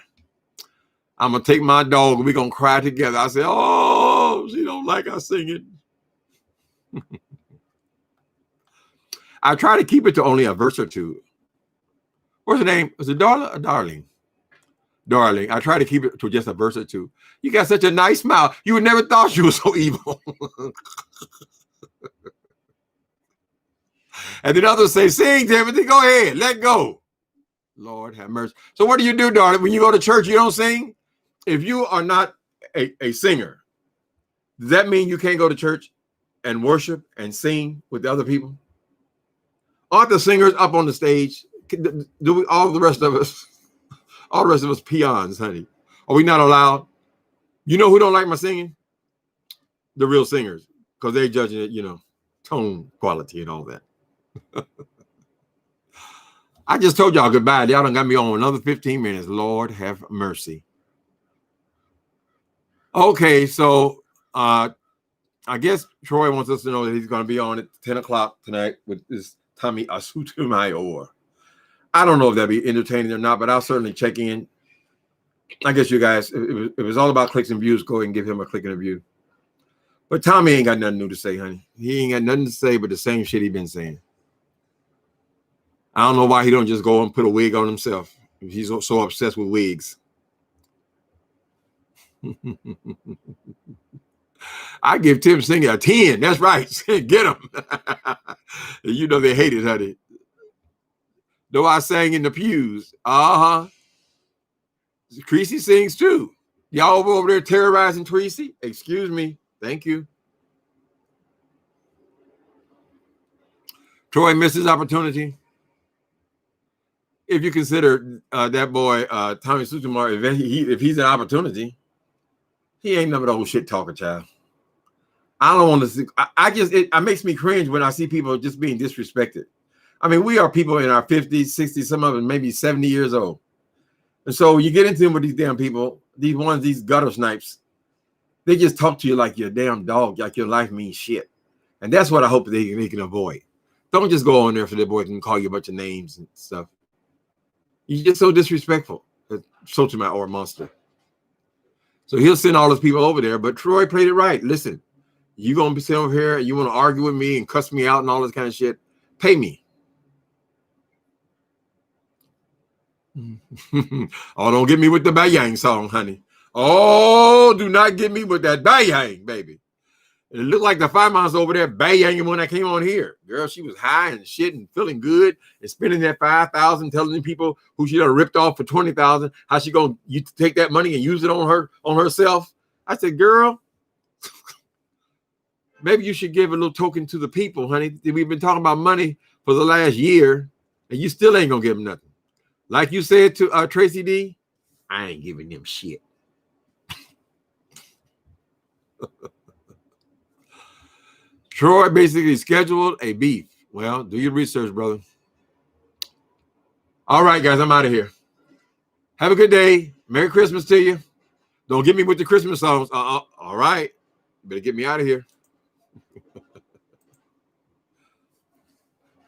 S1: I'm going to take my dog and we're going to cry together. I said, oh, she don't like us singing. I try to keep it to only a verse or two. What's her name? Is it Darla or Darling? Darling. I try to keep it to just a verse or two. You got such a nice smile. You would never thought you were so evil. And then others say, sing, Timothy, go ahead, let go. Lord have mercy. So what do you do, darling? When you go to church, you don't sing? If you are not a singer, Does that mean you can't go to church and worship and sing with the other people? Aren't the singers up on the stage? Do we, all the rest of us peons, honey? Are we not allowed? You know who don't like my singing? The real singers, because they're judging it, you know, tone quality and all that. I just told y'all goodbye. Y'all done got me on another 15 minutes. Lord have mercy. Okay, so I guess Troy wants us to know that he's going to be on at 10 o'clock tonight with this Tommy Sotomayor. I don't know if that'd be entertaining or not, but I'll certainly check in. I guess you guys, if it was all about clicks and views, go ahead and give him a click and a view. But Tommy ain't got nothing new to say, honey. He ain't got nothing to say but the same shit he been saying. I don't know why he don't just go and put a wig on himself. He's so obsessed with wigs. I give Tim Singer a 10. That's right. Get him. You know they hate it, honey. Though I sang in the pews. Creasy sings too. Y'all over there terrorizing Creasy? Excuse me. Thank you. Troy missed his opportunity. If you consider that boy, Tommy Sotomayor, if he's an opportunity, he ain't none of the old shit talker, child. I don't want to see. It makes me cringe when I see people just being disrespected. I mean, we are people in our 50s, 60s, some of them maybe 70 years old. And so you get into them with these damn people, these gutter snipes. They just talk to you like you're a damn dog, like your life means shit. And that's what I hope they can avoid. Don't just go on there for their boys and call you a bunch of names and stuff. You're just so disrespectful. Sotomayor or monster. So he'll send all those people over there, but Troy played it right. Listen, you gonna be sitting over here and you want to argue with me and cuss me out and all this kind of shit, pay me. Oh, don't get me with the Bayang song, honey. Oh, do not get me with that Bayang, baby. It looked like the 5 miles over there Bayanging when I came on here. Girl, she was high and shit and feeling good and spending that $5,000, telling the people who she done ripped off for $20,000, how she gonna take that money and use it on herself. I said, girl, maybe you should give a little token to the people, honey. We've been talking about money for the last year, and you still ain't gonna give them nothing. Like you said to Tracy D, I ain't giving them shit. Troy basically scheduled a beef. Well, do your research, brother. All right, guys, I'm out of here. Have a good day. Merry Christmas to you. Don't get me with the Christmas songs. All right. Better get me out of here.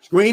S1: Screen.